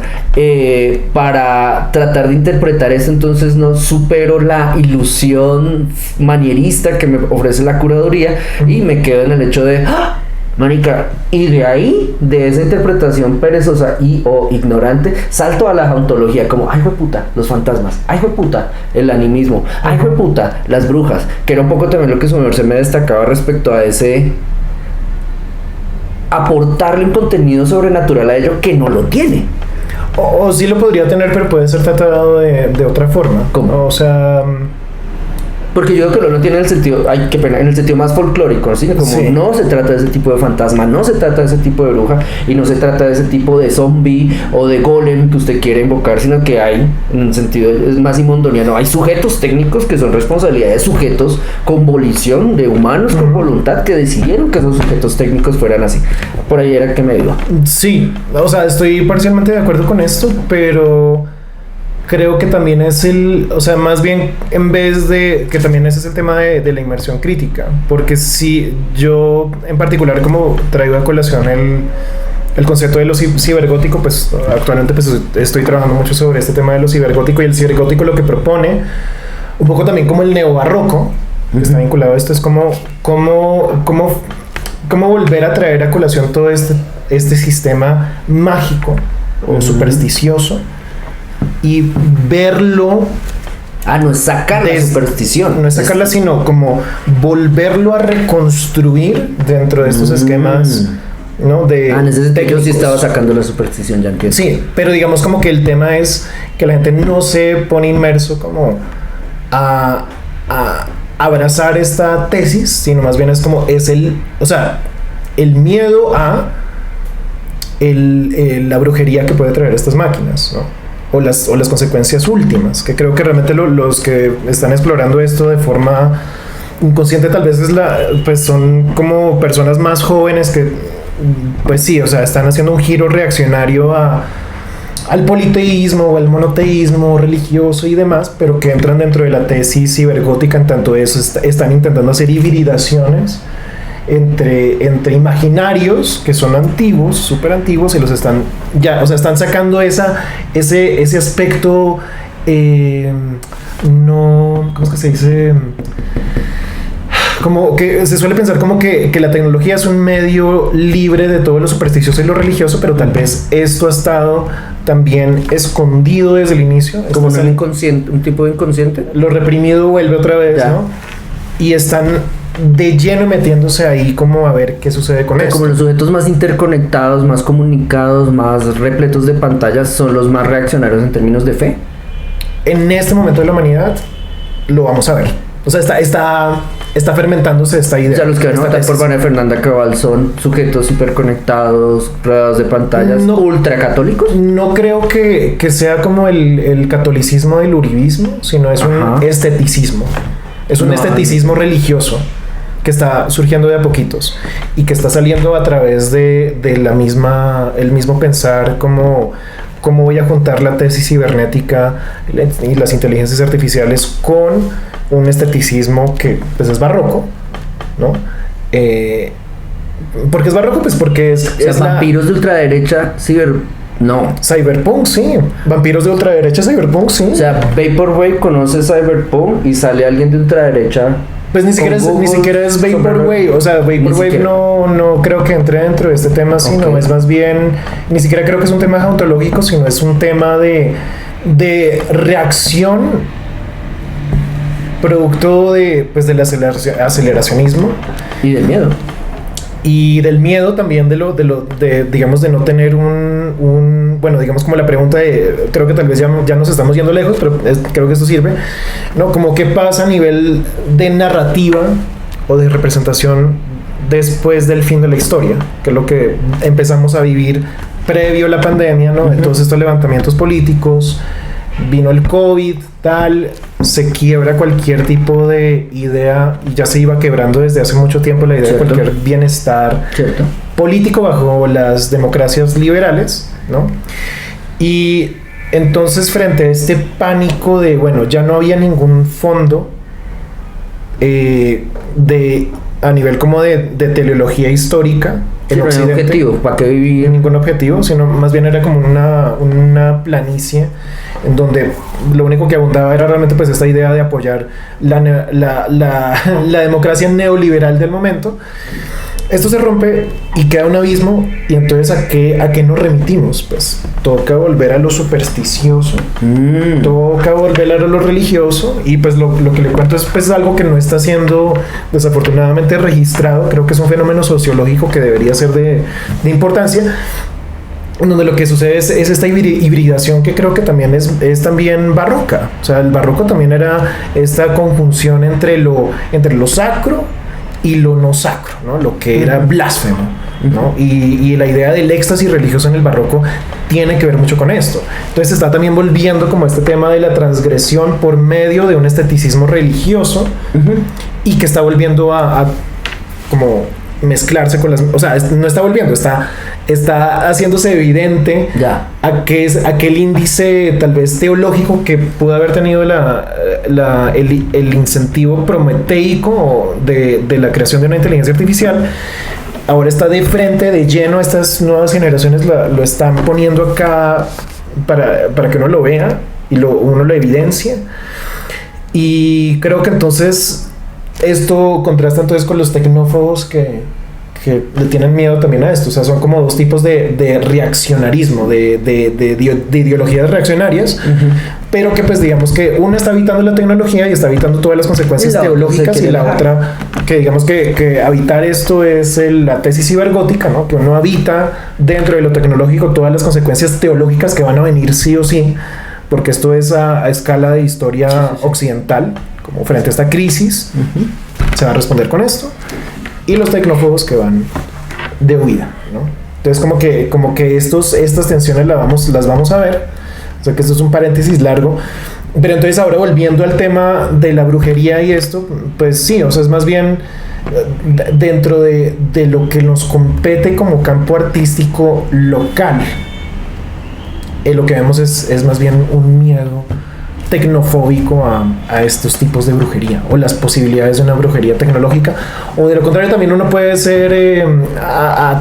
para tratar de interpretar eso. Entonces no supero la ilusión manierista que me ofrece la curaduría y me quedo en el hecho de ¡ah! Marica, y de ahí, de esa interpretación perezosa y o ignorante, salto a la ontología, como, ay, puta, los fantasmas, ay, puta, el animismo, ay, puta, las brujas, que era un poco también lo que su merced me destacaba respecto a ese aportarle un contenido sobrenatural a ello que no lo tiene. O sí lo podría tener, pero puede ser tratado de otra forma. ¿Cómo? O sea... Porque yo creo que no tiene el sentido, ay, qué pena, en el sentido más folclórico, ¿sí? Como sí. No se trata de ese tipo de fantasma, no se trata de ese tipo de bruja y no se trata de ese tipo de zombie o de golem que usted quiere invocar, sino que hay, en un sentido es más simondoniano, hay sujetos técnicos que son responsabilidad de sujetos con volición, de humanos con voluntad que decidieron que esos sujetos técnicos fueran así. Por ahí era que me digo. Sí, o sea, estoy parcialmente de acuerdo con esto, pero... creo que también es o sea, más bien en vez de, que también ese es el tema de la inmersión crítica, porque si yo en particular como traigo a colación el concepto de lo cibergótico, pues actualmente pues estoy trabajando mucho sobre este tema de lo cibergótico, y el cibergótico lo que propone, un poco también como el neobarroco, que está vinculado a esto, es como volver a traer a colación todo este sistema mágico o supersticioso, y verlo. No es sacar la superstición. No es sacarla, sino como volverlo a reconstruir dentro de estos esquemas, ¿no? En ese sentido yo sí estaba sacando la superstición, ya entiendo. Sí, pero digamos como que el tema es que la gente no se pone inmerso como a abrazar esta tesis, sino más bien es como o sea, el miedo a la brujería que puede traer estas máquinas, ¿no? O las consecuencias últimas, que creo que realmente los que están explorando esto de forma inconsciente tal vez pues son como personas más jóvenes que, pues sí, o sea, están haciendo un giro reaccionario al politeísmo o al monoteísmo religioso y demás, pero que entran dentro de la tesis cibergótica, en tanto eso están intentando hacer hibridaciones entre imaginarios que son antiguos, súper antiguos, y los están sacando ese aspecto, no, ¿cómo es que se dice? Como que se suele pensar como que la tecnología es un medio libre de todo lo supersticioso y lo religioso, pero tal vez esto ha estado también escondido desde el inicio. Como un tipo de inconsciente. Lo reprimido vuelve otra vez, ya. ¿No? Y están de lleno metiéndose ahí como a ver qué sucede con esto. Como los sujetos más interconectados, más comunicados, más repletos de pantallas son los más reaccionarios en términos de fe. En este momento de la humanidad lo vamos a ver. O sea, está fermentándose esta idea. O sea, los que van a votar por María Fernanda Cabal son sujetos hiperconectados, rodeados de pantallas, ultracatólicos. No creo que sea como el catolicismo del uribismo, sino es un esteticismo. Es un esteticismo religioso que está surgiendo de a poquitos y que está saliendo a través de el mismo pensar cómo voy a juntar la tesis cibernética y las inteligencias artificiales con un esteticismo que pues es barroco, ¿no? ¿Por qué es barroco? Pues porque vampiros de ultraderecha Cyberpunk, sí. Vampiros de ultraderecha, Cyberpunk, sí. O sea, Vaporwave conoce Cyberpunk y sale alguien de ultraderecha. Pues ni siquiera es Vaporwave. O sea, Vaporwave no creo que entre dentro de este tema, sino es más bien, ni siquiera creo que es un tema ontológico, sino es un tema de reacción producto del aceleracionismo y del miedo. Y del miedo también digamos, de no tener bueno, digamos, como la pregunta creo que tal vez ya nos estamos yendo lejos, pero creo que esto sirve, ¿no? Como qué pasa a nivel de narrativa o de representación después del fin de la historia, que es lo que empezamos a vivir previo a la pandemia, ¿no? De todos estos levantamientos políticos, vino el COVID, tal, se quiebra cualquier tipo de idea, y ya se iba quebrando desde hace mucho tiempo la idea Cierto. de cualquier bienestar Cierto. político bajo las democracias liberales, ¿no? Y entonces frente a este pánico de, bueno, ya no había ningún fondo a nivel como de teleología histórica Sí, en no hay Occidente, objetivo, ¿para qué vivir? ningún objetivo, sino más bien era como una planicie en donde lo único que abundaba era realmente pues esta idea de apoyar la democracia neoliberal del momento. Esto se rompe y queda un abismo, y entonces ¿a qué nos remitimos? Pues toca volver a lo supersticioso, toca volver a lo religioso, y pues lo que le cuento es pues algo que no está siendo desafortunadamente registrado. Creo que es un fenómeno sociológico que debería ser de importancia, donde lo que sucede es esta hibridación que creo que también es también barroca. O sea, el barroco también era esta conjunción entre lo sacro y lo no sacro, ¿no? Lo que era blasfemo, ¿no? Y la idea del éxtasis religioso en el barroco tiene que ver mucho con esto. Entonces está también volviendo como este tema de la transgresión por medio de un esteticismo religioso, y que está volviendo a como mezclarse con las... O sea, no está volviendo, está haciéndose evidente aquel índice tal vez teológico que pudo haber tenido el incentivo prometeico de la creación de una inteligencia artificial. Ahora está de frente, de lleno. Estas nuevas generaciones lo están poniendo acá para que uno lo vea y uno lo evidencia. Y creo que entonces esto contrasta entonces con los tecnófobos que le tienen miedo también a esto. O sea, son como dos tipos de reaccionarismo, de ideologías reaccionarias, pero que pues digamos que una está evitando la tecnología y está evitando todas las consecuencias teológicas, y la otra que digamos que habitar esto es la tesis cibergótica, ¿no? Que uno habita dentro de lo tecnológico todas las consecuencias teológicas que van a venir sí o sí, porque esto es a escala de historia occidental, como frente a esta crisis, se va a responder con esto. Y los tecnófobos que van de huida, ¿no? Entonces como que estas tensiones las vamos a ver. O sea que esto es un paréntesis largo. Pero entonces ahora volviendo al tema de la brujería y esto, pues sí, o sea, es más bien dentro de lo que nos compete como campo artístico local. Lo que vemos es más bien un miedo tecnofóbico a estos tipos de brujería, o las posibilidades de una brujería tecnológica, o de lo contrario también uno puede ser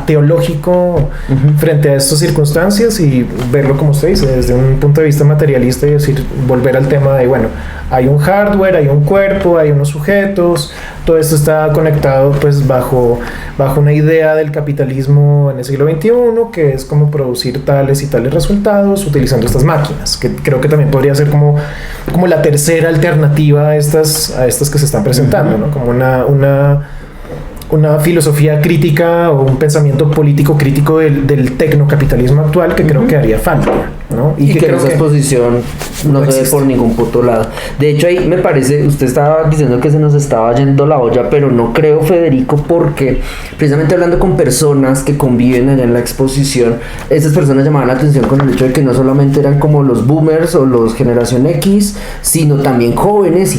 teológico frente a estas circunstancias y verlo como usted dice, desde un punto de vista materialista, y decir, volver al tema de, bueno, hay un hardware, hay un cuerpo, hay unos sujetos, todo esto está conectado pues bajo una idea del capitalismo en el siglo XXI, que es como producir tales y tales resultados utilizando estas máquinas, que creo que también podría ser como la tercera alternativa a estas que se están presentando, ¿no? Como una filosofía crítica o un pensamiento político crítico del tecnocapitalismo actual, que creo que haría falta, ¿no? Y que creo esa exposición no se ve por ningún puto lado. De hecho, ahí me parece, usted estaba diciendo que se nos estaba yendo la olla, pero no creo, Federico, porque precisamente hablando con personas que conviven allá en la exposición, esas personas llamaban la atención con el hecho de que no solamente eran como los boomers o los generación X, sino también jóvenes y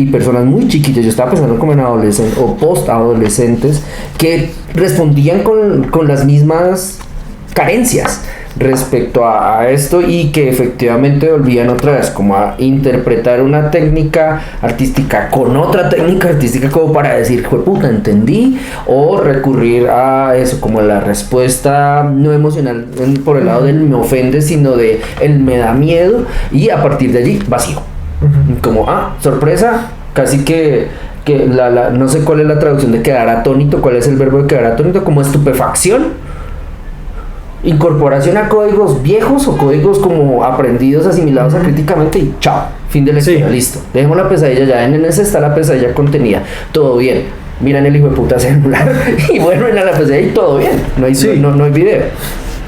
personas muy chiquitas. Yo estaba pensando como en adolescentes o post-adolescentes que respondían con las mismas carencias respecto a esto, y que efectivamente volvían otra vez como a interpretar una técnica artística con otra técnica artística como para decir, jueputa, entendí, o recurrir a eso como la respuesta no emocional por el lado del me ofende, sino de el me da miedo, y a partir de allí vacío, como sorpresa, casi que no sé cuál es la traducción de quedar atónito, cuál es el verbo de quedar atónito, como estupefacción, incorporación a códigos viejos o códigos como aprendidos, asimilados acríticamente, y chao, fin de la historia, listo, dejemos la pesadilla ya, en ese está la pesadilla contenida, todo bien, miran el hijo de puta celular y bueno, en la pesadilla y todo bien, no hay video.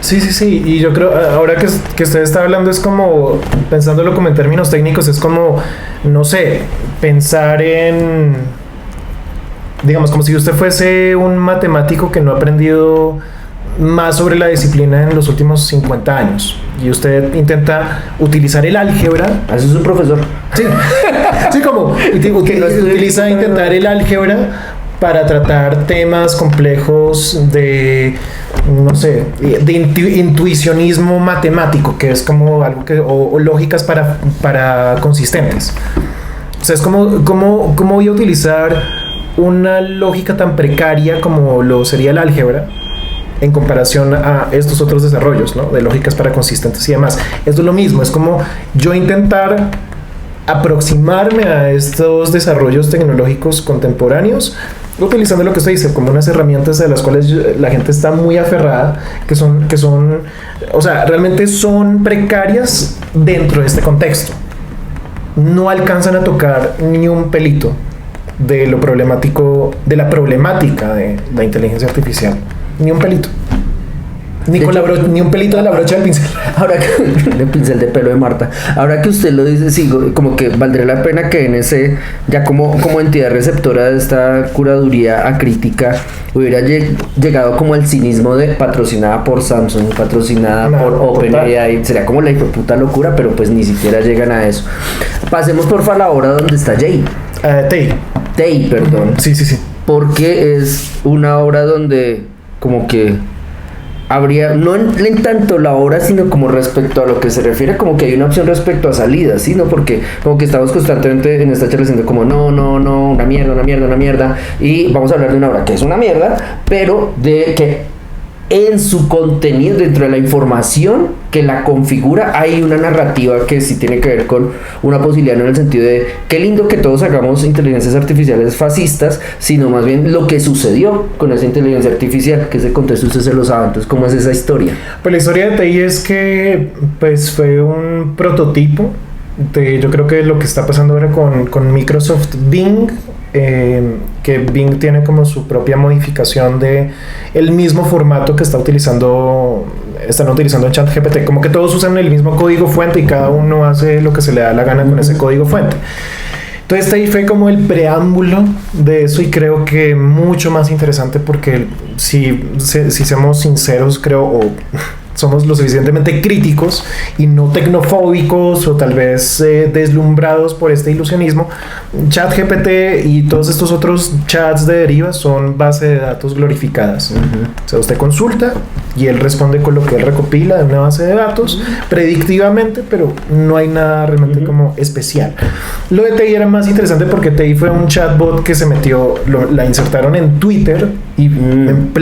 Sí, y yo creo, ahora que usted está hablando, es como, pensándolo como en términos técnicos, es como, no sé, pensar en digamos, como si usted fuese un matemático que no ha aprendido más sobre la disciplina en los últimos 50 años y usted intenta utilizar el álgebra. Eso es un profesor. Sí, sí, como utiliza intentar el álgebra para tratar temas complejos de, no sé, de intuicionismo matemático, que es como algo que, o lógicas para consistentes. O sea, es como voy a utilizar una lógica tan precaria como lo sería el álgebra en comparación a estos otros desarrollos, ¿no? De lógicas para consistentes y demás. Esto es lo mismo, es como yo intentar aproximarme a estos desarrollos tecnológicos contemporáneos utilizando lo que usted dice como unas herramientas de las cuales la gente está muy aferrada, que son, o sea, realmente son precarias dentro de este contexto. No alcanzan a tocar ni un pelito de lo problemático, de la problemática de la inteligencia artificial. Ni un pelito. Ni un pelito de la brocha del pincel. Ahora que el pincel de pelo de Marta. Ahora que usted lo dice, sí, como que valdría la pena que en ese, ya como entidad receptora de esta curaduría acrítica, hubiera llegado como el cinismo de patrocinada por Samsung, patrocinada por OpenAI. Sería como la hijoputa locura, pero pues ni siquiera llegan a eso. Pasemos porfa a la hora donde está Jay. Tay, perdón. Sí. Porque es una obra donde como que habría, no en tanto la hora, sino como respecto a lo que se refiere, como que hay una opción respecto a salidas, ¿sí? ¿No? Porque como que estamos constantemente en esta charla diciendo como no, una mierda, y vamos a hablar de una obra que es una mierda, pero de que en su contenido, dentro de la información que la configura, hay una narrativa que sí tiene que ver con una posibilidad, no en el sentido de qué lindo que todos hagamos inteligencias artificiales fascistas, sino más bien lo que sucedió con esa inteligencia artificial, que ese contexto usted se lo sabe. Entonces, ¿cómo es esa historia? Pues la historia de TI es que pues fue un prototipo de, yo creo que lo que está pasando ahora con Microsoft Bing, que Bing tiene como su propia modificación de el mismo formato que están utilizando en ChatGPT, como que todos usan el mismo código fuente y cada uno hace lo que se le da la gana con ese código fuente. Entonces ahí fue como el preámbulo de eso, y creo que mucho más interesante porque si seamos sinceros, creo, o somos lo suficientemente críticos y no tecnofóbicos o tal vez deslumbrados por este ilusionismo, ChatGPT y todos estos otros chats de deriva son bases de datos glorificadas. O sea, usted consulta y él responde con lo que él recopila de una base de datos predictivamente, pero no hay nada realmente como especial. Lo de TI era más interesante porque TI fue un chatbot que se metió, la insertaron en Twitter y en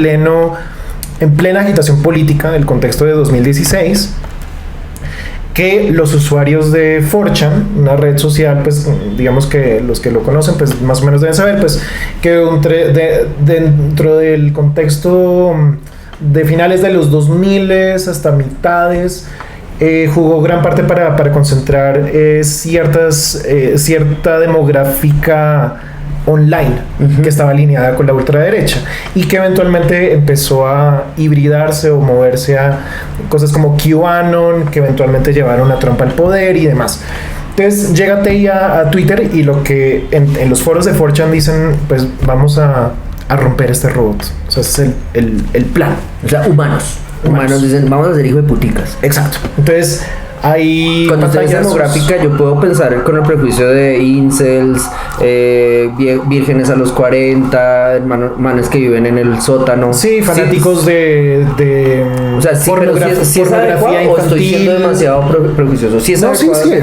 plena agitación política del contexto de 2016, que los usuarios de 4chan, una red social, pues digamos que los que lo conocen pues más o menos deben saber, pues que dentro del contexto de finales de los 2000 hasta mitades, jugó gran parte para concentrar cierta demográfica online que estaba alineada con la ultraderecha y que eventualmente empezó a hibridarse o moverse a cosas como QAnon, que eventualmente llevaron a Trump al poder y demás. Entonces llega TI a Twitter y lo que en los foros de 4chan dicen, pues vamos a romper este robot. O sea, ese es el plan. O sea, humanos dicen, vamos a hacer hijo de puticas. Exacto. Entonces hay cuando usted dice demográfica, yo puedo pensar con el prejuicio de incels, vírgenes a los 40, manes que viven en el sótano. Sí, fanáticos de o sea, sí, pero si es adecuado, o estoy siendo demasiado prejuicioso. Si es adecuado, okay.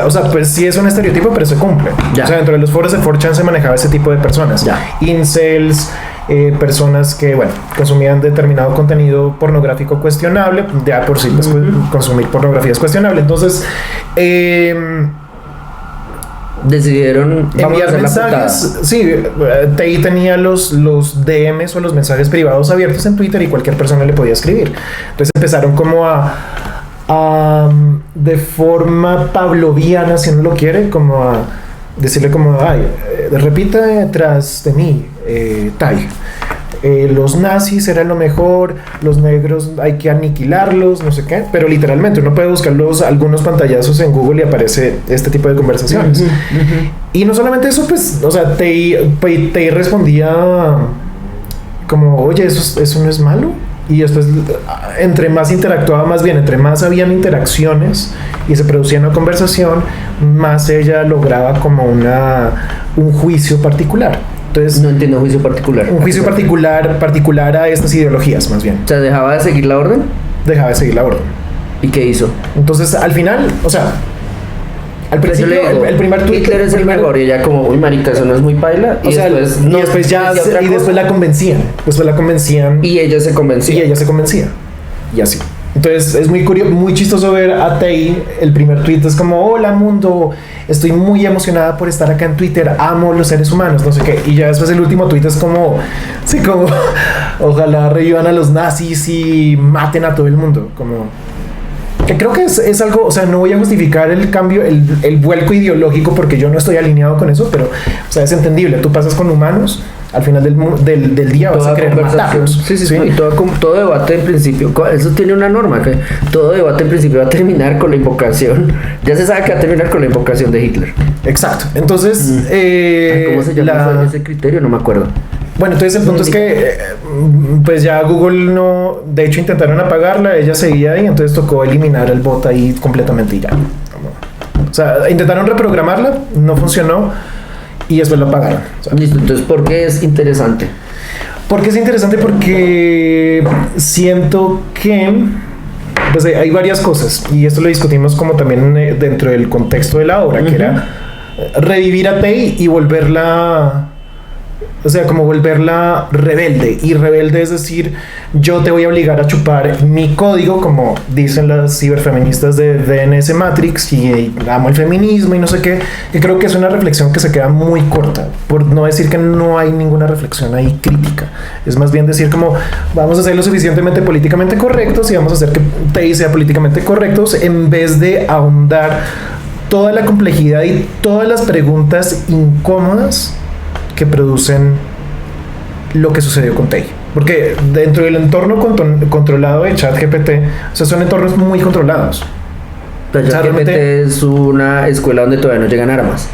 O sea, pues sí es un estereotipo, pero se cumple. Ya. O sea, dentro de los foros de 4chan se manejaba ese tipo de personas. Ya. Incels, personas que, bueno, consumían determinado contenido pornográfico cuestionable, ya por sí, pues, consumir pornografía es cuestionable. Entonces, decidieron enviar mensajes. Sí, TI tenía los DMs o los mensajes privados abiertos en Twitter y cualquier persona le podía escribir. Entonces empezaron como a de forma pavloviana, si uno lo quiere, como a decirle como, repita detrás de mí, Tai. los nazis eran lo mejor, los negros hay que aniquilarlos, no sé qué, pero literalmente uno puede buscar algunos pantallazos en Google y aparece este tipo de conversaciones. Y no solamente eso, pues, o sea, TI respondía como, oye, eso no es malo. Y después, entre más interactuaba, más bien, entre más habían interacciones y se producía una conversación, más ella lograba como un juicio particular. Entonces, no entiendo juicio particular. Un juicio particular a estas ideologías, más bien. O sea, ¿dejaba de seguir la orden? Dejaba de seguir la orden. ¿Y qué hizo? Entonces, al final, o sea, al principio, el primer tweet, Hitler es el mejor, y ella como, uy, marica, eso no es muy paila. Y después la convencían. Y ella se convencía. Y así. Entonces es muy curioso, muy chistoso ver a Tei. El primer tweet es como, hola mundo, estoy muy emocionada por estar acá en Twitter, amo los seres humanos, no sé qué. Y ya después el último tweet es como, sí, como, ojalá revivan a los nazis y maten a todo el mundo. Como, que creo que es algo, o sea, no voy a justificar el cambio, el vuelco ideológico, porque yo no estoy alineado con eso, pero, o sea, es entendible. Tú pasas con humanos, al final del día vas a querer matarlos. Sí. Y todo debate en principio, eso tiene una norma, que todo debate en principio va a terminar con la invocación. Ya se sabe que va a terminar con la invocación de Hitler. Exacto. Entonces, ¿cómo se llama ese criterio? No me acuerdo. Bueno, entonces el punto es que pues ya Google no, de hecho intentaron apagarla, ella seguía ahí, entonces tocó eliminar el bot ahí completamente y ya. O sea, intentaron reprogramarla, no funcionó y después lo apagaron. O sea, listo, entonces, ¿por qué es interesante? ¿Por qué es interesante? Porque siento que pues hay varias cosas, y esto lo discutimos como también dentro del contexto de la obra, que era revivir a Tei y volverla... O sea, como volverla rebelde. Y rebelde es decir, yo te voy a obligar a chupar mi código, como dicen las ciberfeministas de DNS Matrix, y amo el feminismo y no sé qué. Y creo que es una reflexión que se queda muy corta, por no decir que no hay ninguna reflexión ahí crítica. Es más bien decir como, vamos a ser lo suficientemente políticamente correctos y vamos a hacer que TI sea políticamente correctos, en vez de ahondar toda la complejidad y todas las preguntas incómodas que producen lo que sucedió con TI. Porque dentro del entorno controlado de ChatGPT, o sea, son entornos muy controlados. ChatGPT es una escuela donde todavía no llegan armas.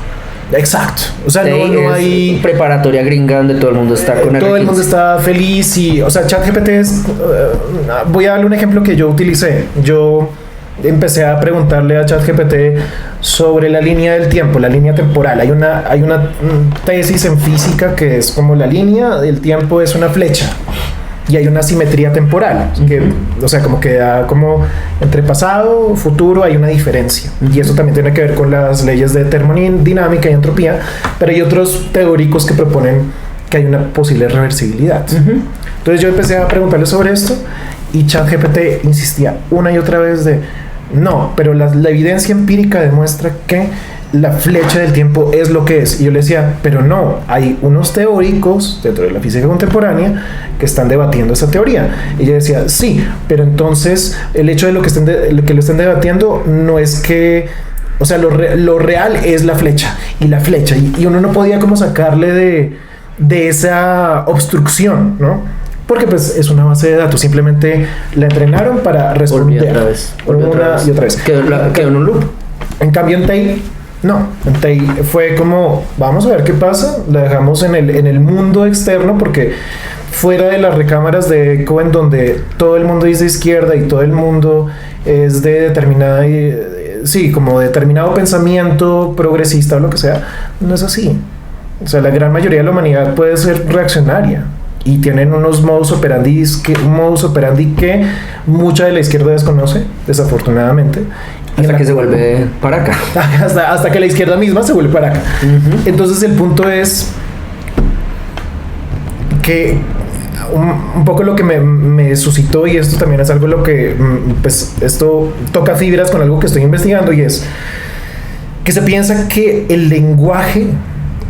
Exacto. O sea, no hay preparatoria gringa donde todo el mundo está con todo el mundo está feliz y, o sea, ChatGPT es... voy a darle un ejemplo que yo utilicé. Yo empecé a preguntarle a ChatGPT sobre la línea del tiempo, la línea temporal. Hay una tesis en física que es como la línea del tiempo es una flecha y hay una simetría temporal, que, o sea, como que da como entre pasado, futuro hay una diferencia, y eso también tiene que ver con las leyes de termodinámica y entropía, pero hay otros teóricos que proponen que hay una posible reversibilidad. Entonces yo empecé a preguntarle sobre esto y ChatGPT insistía una y otra vez de no, pero la evidencia empírica demuestra que la flecha del tiempo es lo que es. Y yo le decía, pero no, hay unos teóricos dentro de la física contemporánea que están debatiendo esa teoría. Y ella decía, sí, pero entonces el hecho de que lo estén debatiendo no es que, o sea, lo real es la flecha y la flecha. Y uno no podía como sacarle de esa obstrucción, ¿no? Porque pues es una base de datos, simplemente la entrenaron para responder una y otra vez. Quedó en un loop. En cambio en TI, no. En TI fue como, vamos a ver qué pasa, la dejamos en el mundo externo, porque fuera de las recámaras de eco en donde todo el mundo es de izquierda y todo el mundo es de determinada, sí, como determinado pensamiento progresista o lo que sea, no es así. O sea, la gran mayoría de la humanidad puede ser reaccionaria y tienen unos modus operandi que mucha de la izquierda desconoce, desafortunadamente. Hasta que se vuelve para acá. Hasta que la izquierda misma se vuelve para acá. Entonces el punto es que un poco lo que me suscitó, y esto también es algo lo que pues esto toca fibras con algo que estoy investigando, y es que se piensa que el lenguaje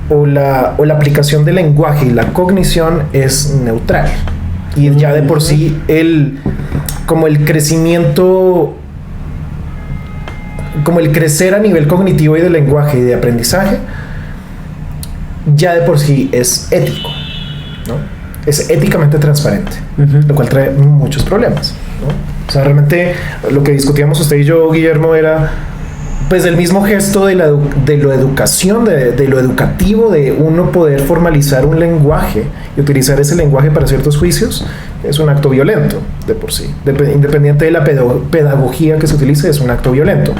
o la aplicación del lenguaje y la cognición es neutral, y ya de por sí como el crecimiento, como el crecer a nivel cognitivo y de lenguaje y de aprendizaje ya de por sí es ético, ¿no? es éticamente transparente, lo cual trae muchos problemas, ¿no? O sea, realmente lo que discutíamos usted y yo, Guillermo, era pues el mismo gesto de lo educación, de lo educativo, de uno poder formalizar un lenguaje y utilizar ese lenguaje para ciertos juicios, es un acto violento de por sí. Independiente de la pedagogía que se utilice, es un acto violento.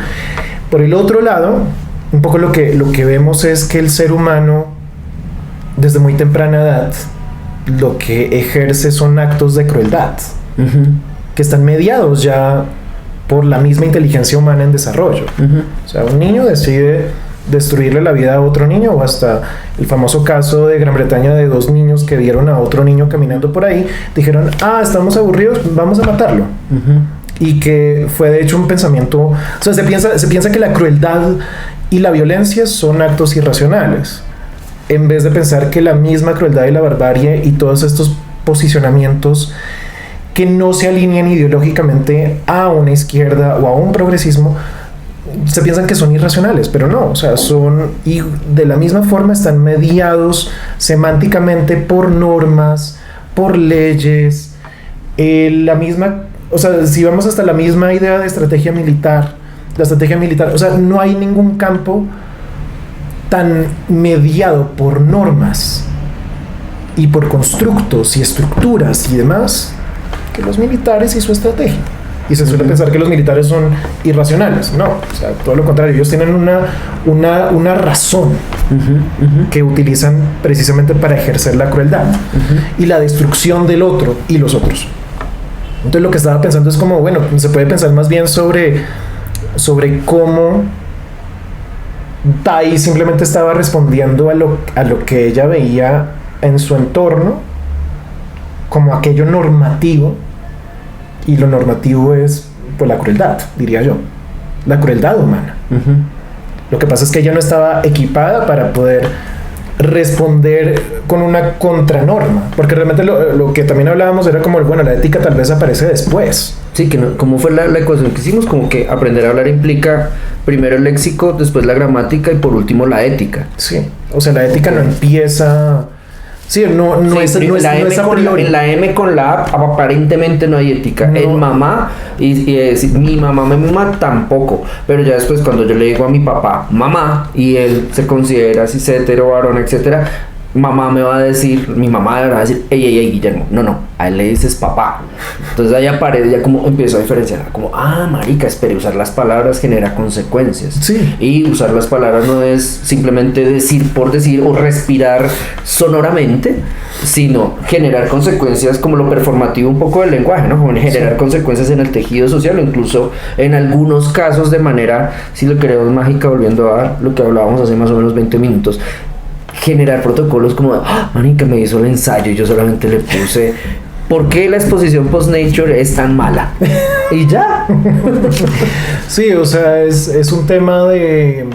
Por el otro lado, un poco lo que vemos es que el ser humano, desde muy temprana edad, lo que ejerce son actos de crueldad, que están mediados ya por la misma inteligencia humana en desarrollo. O sea, un niño decide destruirle la vida a otro niño, o hasta el famoso caso de Gran Bretaña de 2 niños que vieron a otro niño caminando por ahí, dijeron, estamos aburridos, vamos a matarlo. Y que fue de hecho un pensamiento, o sea, se piensa que la crueldad y la violencia son actos irracionales, en vez de pensar que la misma crueldad y la barbarie y todos estos posicionamientos que no se alinean ideológicamente a una izquierda o a un progresismo, se piensan que son irracionales, pero no, o sea, y de la misma forma están mediados semánticamente por normas, por leyes, o sea, si vamos hasta la misma idea de estrategia militar, o sea, no hay ningún campo tan mediado por normas y por constructos y estructuras y demás que los militares y su estrategia. Y se suele pensar que los militares son irracionales. No, o sea, todo lo contrario. Ellos tienen una razón que utilizan precisamente para ejercer la crueldad y la destrucción del otro y los otros. Entonces lo que estaba pensando es como, bueno, se puede pensar más bien sobre cómo Tai simplemente estaba respondiendo a lo que ella veía en su entorno como aquello normativo, y lo normativo es pues la crueldad, diría yo, la crueldad humana. Lo que pasa es que ella no estaba equipada para poder responder con una contranorma, porque realmente lo que también hablábamos era como, bueno, la ética tal vez aparece después. Sí, que no, como fue la ecuación que hicimos, como que aprender a hablar implica primero el léxico, después la gramática y por último la ética. Sí, o sea, la ética no empieza... Sí, no es a priori. En la M con la A aparentemente no hay ética. No. En mamá, y decir mi mamá me mama tampoco. Pero ya después cuando yo le digo a mi papá mamá y él se considera cis hetero, varón, etcétera, mamá me va a decir, mi mamá me va a decir, ey, Guillermo, no, a él le dices papá. Entonces ahí aparece, ya como empiezo a diferenciar, como, marica, espere, usar las palabras genera consecuencias. Sí. Y usar las palabras no es simplemente decir por decir o respirar sonoramente, sino generar consecuencias como lo performativo un poco del lenguaje, ¿no? Como generar consecuencias en el tejido social, o incluso en algunos casos de manera, si lo queremos mágica, volviendo a lo que hablábamos hace más o menos 20 minutos, generar protocolos como, manica, me hizo el ensayo y yo solamente le puse, ¿por qué la exposición post-nature es tan mala? Y ya. Sí, o sea, es un tema de...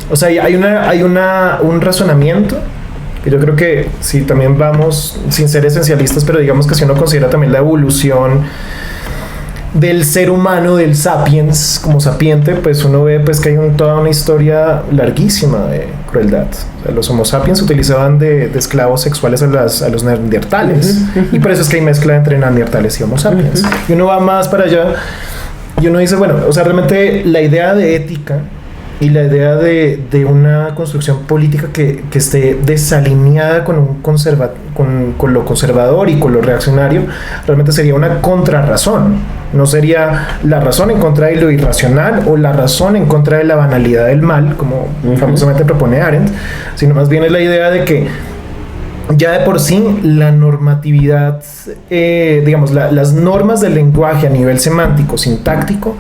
O sea, hay un razonamiento que yo creo que si también vamos, sin ser esencialistas, pero digamos que si uno considera también la evolución del ser humano, del sapiens como sapiente, pues uno ve pues que hay toda una historia larguísima de crueldad. O sea, los homo sapiens utilizaban de esclavos sexuales a los neandertales, y por eso es que hay mezcla entre neandertales y homo sapiens. Y uno va más para allá y uno dice, bueno, o sea, realmente la idea de ética y la idea de una construcción política que esté desalineada con lo conservador y con lo reaccionario, realmente sería una contrarrazón. No sería la razón en contra de lo irracional o la razón en contra de la banalidad del mal, como famosamente propone Arendt, sino más bien es la idea de que ya de por sí la normatividad, digamos, las normas del lenguaje a nivel semántico, sintáctico,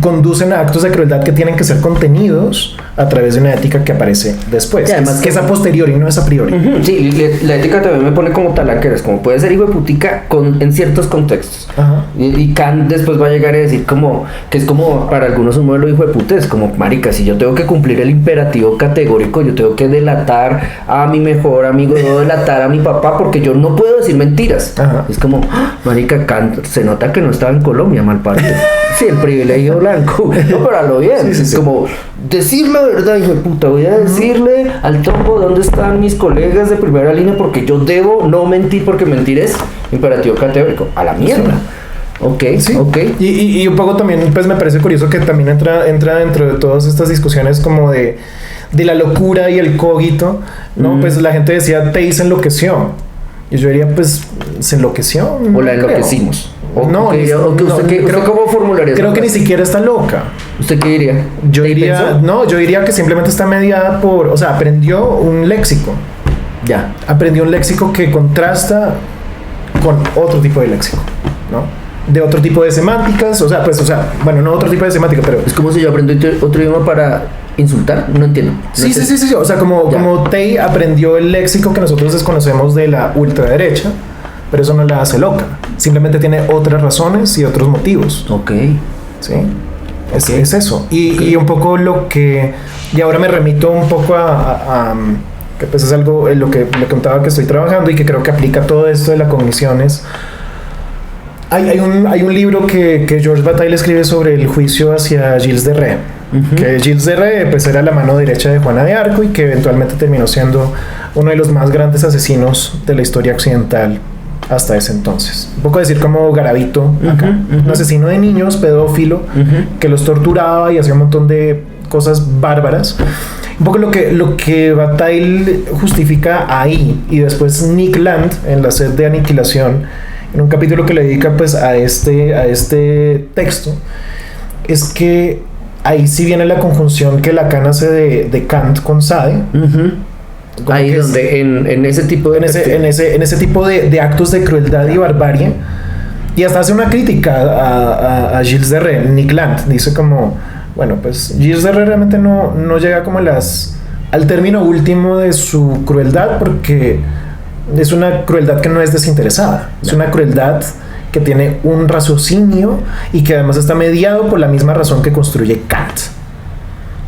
conducen a actos de crueldad que tienen que ser contenidos a través de una ética que aparece después, además que es a posteriori, no es a priori. Sí, la ética también me pone como talaqueras, como puede ser hijo de putica en ciertos contextos. Y Kant después va a llegar a decir como que es como para algunos un modelo hijo de puta, es como, marica, si yo tengo que cumplir el imperativo categórico, yo tengo que delatar a mi mejor amigo, no delatar a mi papá, porque yo no puedo decir mentiras. Es como, marica, Kant se nota que no estaba en Colombia, mal parte. Sí, el privilegio blanco. No, pero a lo bien. Sí. Como, decir la verdad, hijo de puta, voy a decirle al trompo dónde están mis colegas de primera línea porque yo debo no mentir porque mentir es imperativo categórico. A la mierda. Ok, sí. ok. Y un poco también, pues me parece curioso que también entra dentro de todas estas discusiones como de la locura y el cogito, ¿no? Pues la gente decía, Teis enloqueció. Y yo diría, pues, ¿se enloqueció? O la enloquecimos. No, ¿Usted cómo formularía eso? Creo que ni siquiera está loca. ¿Usted qué diría? Yo diría que simplemente está mediada por, o sea, aprendió un léxico. Ya. Aprendió un léxico que contrasta con otro tipo de léxico, ¿no? De otro tipo de semánticas, bueno, no otro tipo de semántica, pero... Es como si yo aprendo otro idioma para insultar, no entiendo. Sí, o sea, como Tei aprendió el léxico que nosotros desconocemos de la ultraderecha, pero eso no la hace loca, simplemente tiene otras razones y otros motivos. Ok. Sí, es eso. Y un poco lo que... Y ahora me remito un poco a que pues es algo en lo que le contaba que estoy trabajando y que creo que aplica todo esto de las cogniciones. Hay un libro que Georges Bataille escribe sobre el juicio hacia Gilles de Rais. Que Gilles de Rais pues era la mano derecha de Juana de Arco y que eventualmente terminó siendo uno de los más grandes asesinos de la historia occidental hasta ese entonces. Un poco decir como Garavito acá. Un asesino de niños, pedófilo, que los torturaba y hacía un montón de cosas bárbaras. Un poco lo que Bataille justifica ahí, y después Nick Land en La sed de aniquilación, en un capítulo que le dedica pues a este texto, es que ahí sí viene la conjunción que Lacan hace de Kant con Sade. Ahí donde en ese tipo de en ese tipo de actos de crueldad y barbarie, y hasta hace una crítica a Gilles de Rais. Nick Land dice como, bueno, pues Gilles de Rais realmente no llega como al término último de su crueldad, porque es una crueldad que no es desinteresada, es una crueldad que tiene un raciocinio y que además está mediado por la misma razón que construye Kant.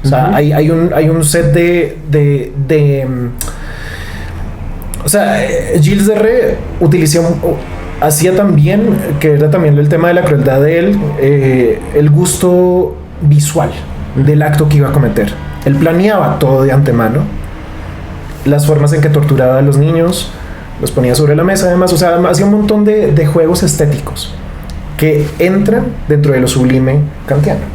O sea, hay un set o sea, Gilles de Rais hacía también, que era también el tema de la crueldad de él, el gusto visual del acto que iba a cometer. Él planeaba todo de antemano, las formas en que torturaba a los niños, los ponía sobre la mesa, además, o sea, hacía un montón de juegos estéticos que entran dentro de lo sublime kantiano.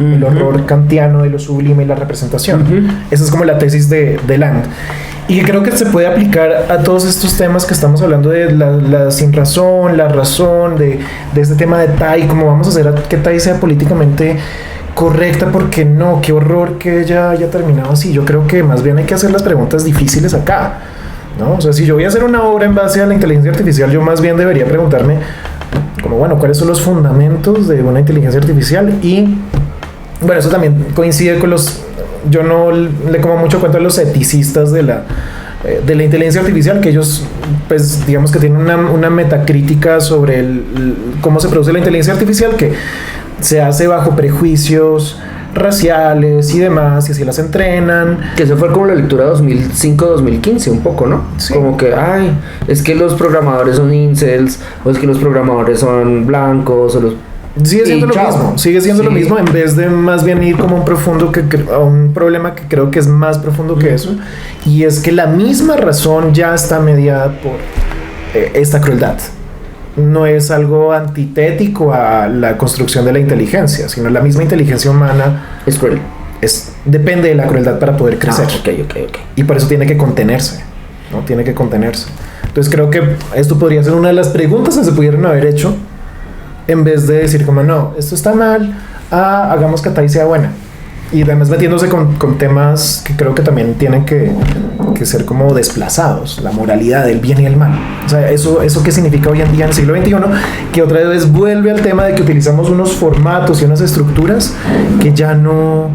El horror kantiano de lo sublime y la representación. Esa es como la tesis de Land. Y creo que se puede aplicar a todos estos temas que estamos hablando de la sinrazón, la razón, de este tema de Tai, cómo vamos a hacer que Tai sea políticamente correcta, porque no, qué horror que ella haya terminado así. Yo creo que más bien hay que hacer las preguntas difíciles acá, ¿no? O sea, si yo voy a hacer una obra en base a la inteligencia artificial, yo más bien debería preguntarme como, bueno, ¿cuáles son los fundamentos de una inteligencia artificial? Y bueno, eso también coincide con yo no le como mucho cuenta a los eticistas de la inteligencia artificial, que ellos, pues, digamos que tienen una metacrítica sobre cómo se produce la inteligencia artificial, que se hace bajo prejuicios raciales y demás, y así las entrenan. Que eso fue como la lectura 2005-2015 un poco, ¿no? Sí. Como que, es que los programadores son incels, o es que los programadores son blancos, o los... Sigue siendo lo mismo, en vez de más bien ir como a un problema que creo que es más profundo que eso, y es que la misma razón ya está mediada por esta crueldad. No es algo antitético a la construcción de la inteligencia, sino la misma inteligencia humana es cruel. Depende de la crueldad para poder crecer. Okay. Y por eso tiene que contenerse, ¿no? Tiene que contenerse. Entonces creo que esto podría ser una de las preguntas que se pudieran haber hecho, en vez de decir como, no, esto está mal, hagamos que Tai sea buena. Y además metiéndose con temas que creo que también tienen que ser como desplazados, la moralidad, el bien y el mal. O sea, eso qué significa hoy en día en el siglo XXI, que otra vez vuelve al tema de que utilizamos unos formatos y unas estructuras que ya no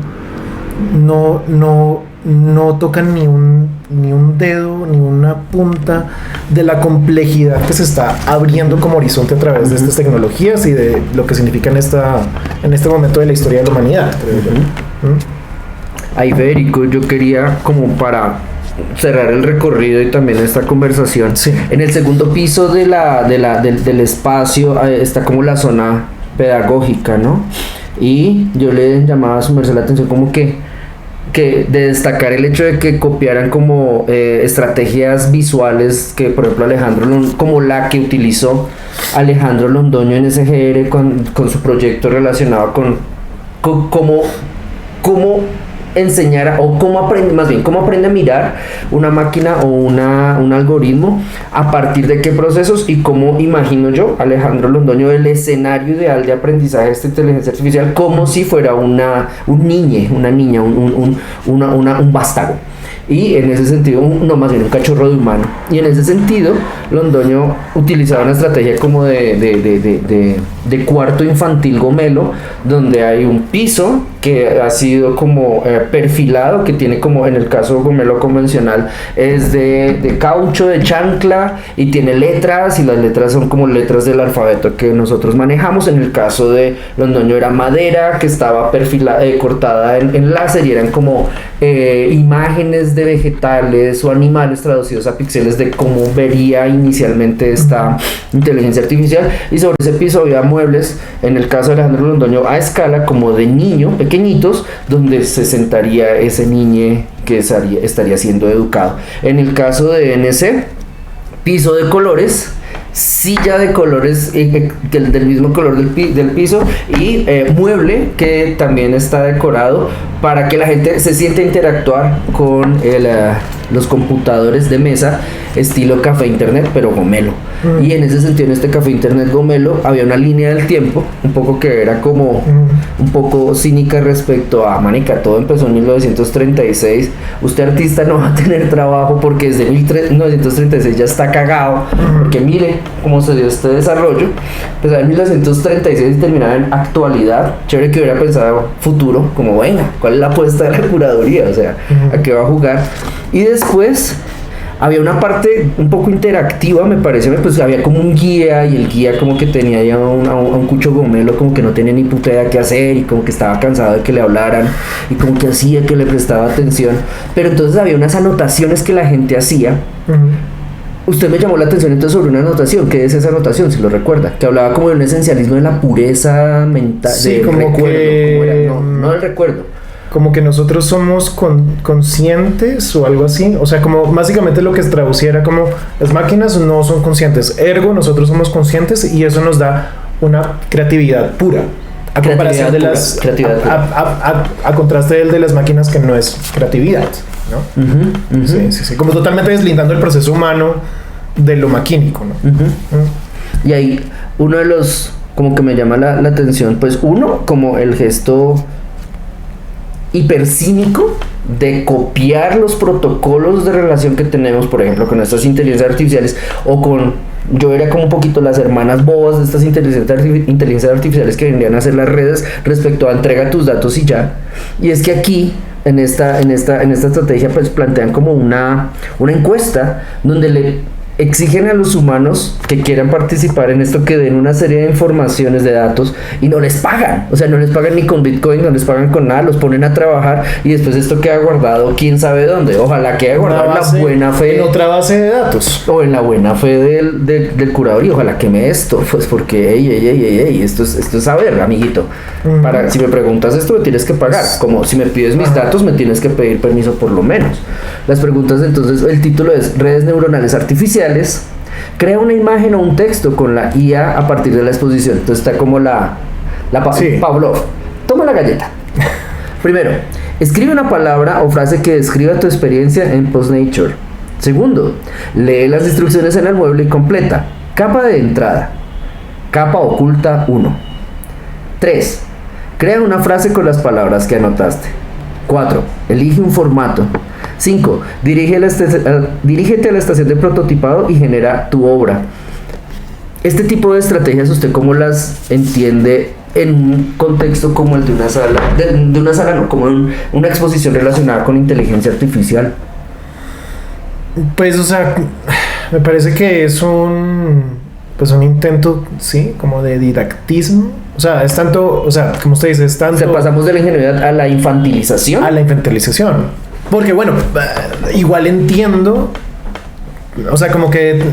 tocan ni un dedo, ni una punta de la complejidad que se está abriendo como horizonte a través de estas tecnologías y de lo que significa en este momento de la historia de la humanidad, creo yo. Ahí, Federico, yo quería, como para cerrar el recorrido y también esta conversación, sí. En el segundo piso del espacio está como la zona pedagógica, ¿no? Y yo le llamaba a su merced la atención como que que de destacar el hecho de que copiaran como estrategias visuales que por ejemplo como la que utilizó Alejandro Londoño en SGR con su proyecto relacionado con cómo enseñar o cómo aprende, más bien cómo aprende a mirar una máquina o un algoritmo, a partir de qué procesos, y cómo imagino yo, Alejandro Londoño, el escenario ideal de aprendizaje de esta inteligencia artificial como si fuera un niña, un vástago. Y en ese sentido, no, más bien un cachorro de humano. Y en ese sentido, Londoño utilizaba una estrategia como de cuarto infantil gomelo, donde hay un piso que ha sido como perfilado, que tiene como, en el caso gomelo convencional, es de caucho, de chancla, y tiene letras, y las letras son como letras del alfabeto que nosotros manejamos. En el caso de Londoño era madera, que estaba perfilada, cortada en láser, y eran como imágenes de vegetales o animales traducidos a píxeles de cómo vería inicialmente esta inteligencia artificial. Y sobre ese piso había muebles, en el caso de Alejandro Londoño a escala como de niño, pequeñitos, donde se sentaría ese niño que estaría siendo educado. En el caso de NC, piso de colores, silla de colores del mismo color del piso, y mueble que también está decorado para que la gente se sienta a interactuar con los computadores de mesa estilo café internet, pero gomelo. Y en ese sentido, en este café internet gomelo había una línea del tiempo un poco que era como un poco cínica respecto a, manica, todo empezó en 1936, usted artista no va a tener trabajo porque desde 1936 ya está cagado, porque mire cómo se dio este desarrollo. Empezaba en 1936 y terminaba en actualidad. Chévere que hubiera pensado futuro, como venga, ¿cuál es la apuesta de la curaduría? O sea, ¿a qué va a jugar? Y después había una parte un poco interactiva, me parece, pues había como un guía, y el guía como que tenía ya un cucho gomelo, como que no tenía ni puta idea qué hacer, y como que estaba cansado de que le hablaran, y como que hacía que le prestaba atención. Pero entonces había unas anotaciones que la gente hacía. Usted me llamó la atención entonces sobre una anotación. ¿Qué es esa anotación, si lo recuerda? Que hablaba como de un esencialismo de la pureza mental, sí, del como recuerdo, que ¿cómo era? No del recuerdo. Como que nosotros somos conscientes o algo así. O sea, como básicamente lo que traducía era como las máquinas no son conscientes, ergo nosotros somos conscientes, y eso nos da una creatividad pura. A comparación de las... A contraste del de las máquinas, que no es creatividad, ¿no? Sí. Como totalmente deslindando el proceso humano de lo maquínico, ¿no? Y ahí uno de los... como que me llama la atención, pues uno, como el gesto hipercínico de copiar los protocolos de relación que tenemos, por ejemplo, con estas inteligencias artificiales, o con, yo era como un poquito las hermanas bobas de estas inteligencias artificiales que vendrían a hacer las redes respecto a entrega tus datos y ya. Y es que aquí, en esta estrategia, pues plantean como una encuesta donde le exigen a los humanos que quieran participar en esto que den una serie de informaciones, de datos, y no les pagan. O sea, no les pagan ni con Bitcoin, no les pagan con nada, los ponen a trabajar, y después esto queda guardado quién sabe dónde. Ojalá quede guardado en la buena fe, en otra base de datos, o en la buena fe del curador, y ojalá queme esto, pues porque esto es saber, amiguito. Para, si me preguntas esto, me tienes que pagar. Como si me pides mis datos, me tienes que pedir permiso por lo menos. Las preguntas, entonces, el título es Redes neuronales artificiales. Crea una imagen o un texto con la IA a partir de la exposición. Entonces está como Pavlov. Toma la galleta. Primero, escribe una palabra o frase que describa tu experiencia en PostNature. Segundo, lee las instrucciones en el mueble y completa. Capa de entrada. Capa oculta 1. 3. Crea una frase con las palabras que anotaste. 4. Elige un formato. 5. Dirígete a la estación de prototipado y genera tu obra. Este tipo de estrategias, ¿usted cómo las entiende en un contexto como el de una sala? De una sala, no, como una exposición relacionada con inteligencia artificial. Pues, o sea, me parece que es un intento, sí, como de didactismo. O sea, es tanto, o sea, como usted dice, es tanto... O sea, pasamos de la ingenuidad a la infantilización. A la infantilización. Porque, bueno, igual entiendo, o sea, como que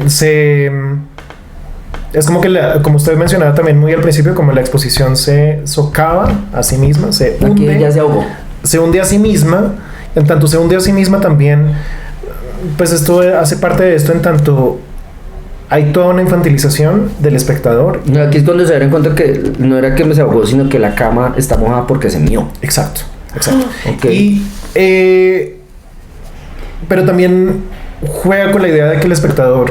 es como que, como usted mencionaba también muy al principio, como la exposición se socava a sí misma, se hunde. Aquí ya se ahogó. se hunde a sí misma. En tanto se hunde a sí misma también, pues esto hace parte de esto en tanto hay toda una infantilización del espectador. No, aquí es cuando se dieron cuenta que no era que me se ahogó, sino que la cama está mojada porque se mió. Exacto, exacto. Okay. Pero también juega con la idea de que el espectador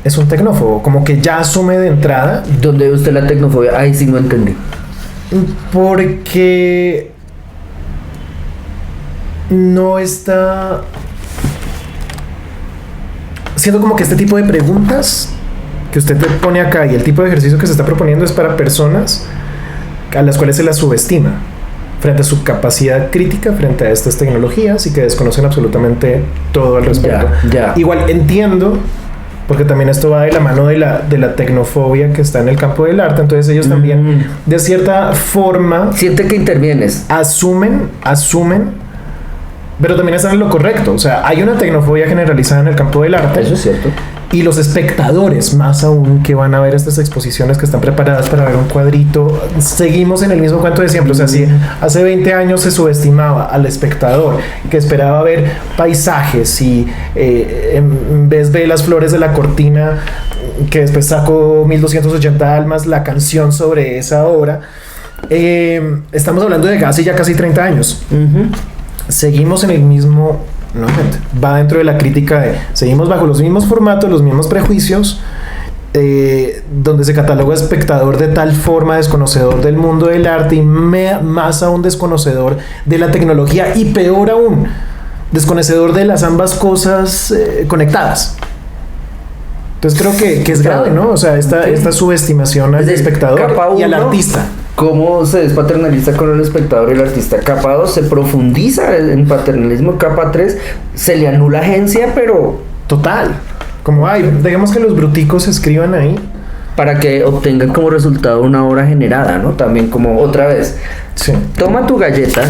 es un tecnófobo, como que ya asume de entrada. ¿Dónde ve usted la tecnofobia? Ay, sí, no entendí. Porque no está... Siento como que este tipo de preguntas que usted te pone acá y el tipo de ejercicio que se está proponiendo es para personas a las cuales se las subestima frente a su capacidad crítica frente a estas tecnologías y que desconocen absolutamente todo al respecto. Ya. Igual entiendo, porque también esto va de la mano de la tecnofobia que está en el campo del arte, entonces ellos también de cierta forma siente que intervienes, asumen, pero también están en lo correcto. O sea, hay una tecnofobia generalizada en el campo del arte. eso es cierto. Y los espectadores, más aún, que van a ver estas exposiciones que están preparadas para ver un cuadrito, seguimos en el mismo cuento de siempre. O sea, si hace 20 años se subestimaba al espectador que esperaba ver paisajes y en vez de las flores de la cortina, que después sacó 1280 almas, la canción sobre esa obra, estamos hablando de casi 30 años. Seguimos en el mismo, nuevamente, va dentro de la crítica de, seguimos bajo los mismos formatos, los mismos prejuicios, donde se cataloga espectador de tal forma desconocedor del mundo del arte y más aún desconocedor de la tecnología y peor aún, desconocedor de las ambas cosas conectadas. Entonces creo que es grave, ¿no? O sea, esta subestimación al espectador y al artista. ¿Cómo se despaternaliza con el espectador y el artista? Capa 2 se profundiza en paternalismo. Capa 3 se le anula agencia, pero... Total. Como, digamos que los bruticos escriban ahí. Para que obtengan como resultado una obra generada, ¿no? También como otra vez. Sí. Toma tu galleta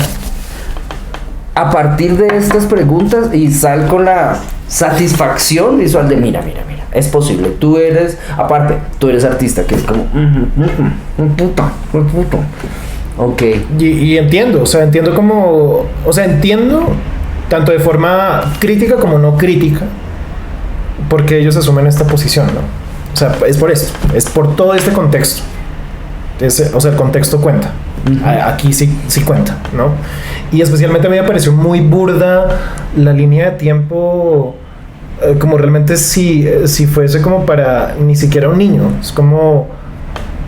a partir de estas preguntas y sal con la satisfacción visual de mira, es posible, tú eres artista, que es como puta. Ok. Y entiendo, o sea, entiendo tanto de forma crítica como no crítica, porque ellos asumen esta posición, ¿no? O sea, es por esto, es por todo este contexto. O sea, el contexto cuenta. Aquí sí cuenta, ¿no? Y especialmente a mí me pareció muy burda la línea de tiempo, como realmente si fuese como para ni siquiera un niño. Es como,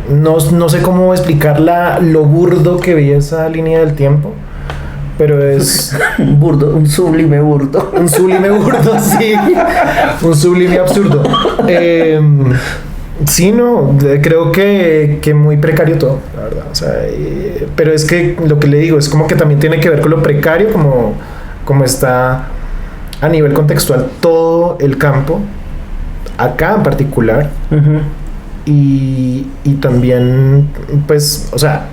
no sé cómo explicar lo burdo que vi esa línea del tiempo, pero es... un sublime burdo. Un sublime burdo, sí. Un sublime absurdo. Sí, no, creo que muy precario todo, la verdad. O sea, pero es que lo que le digo es como que también tiene que ver con lo precario, como está a nivel contextual todo el campo, acá en particular. Y también, pues, o sea,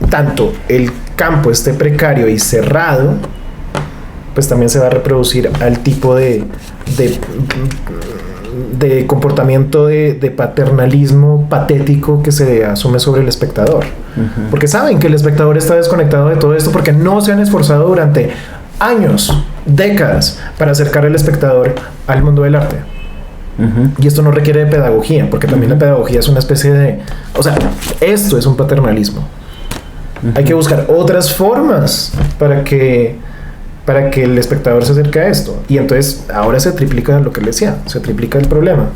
tanto el campo esté precario y cerrado, pues también se va a reproducir al tipo de comportamiento de paternalismo patético que se asume sobre el espectador. Porque saben que el espectador está desconectado de todo esto porque no se han esforzado durante años, décadas, para acercar al espectador al mundo del arte. Y esto no requiere de pedagogía, porque también la pedagogía es una especie de... O sea, esto es un paternalismo. Hay que buscar otras formas para que el espectador se acerque a esto. Y entonces ahora se triplica lo que le decía, se triplica el problema.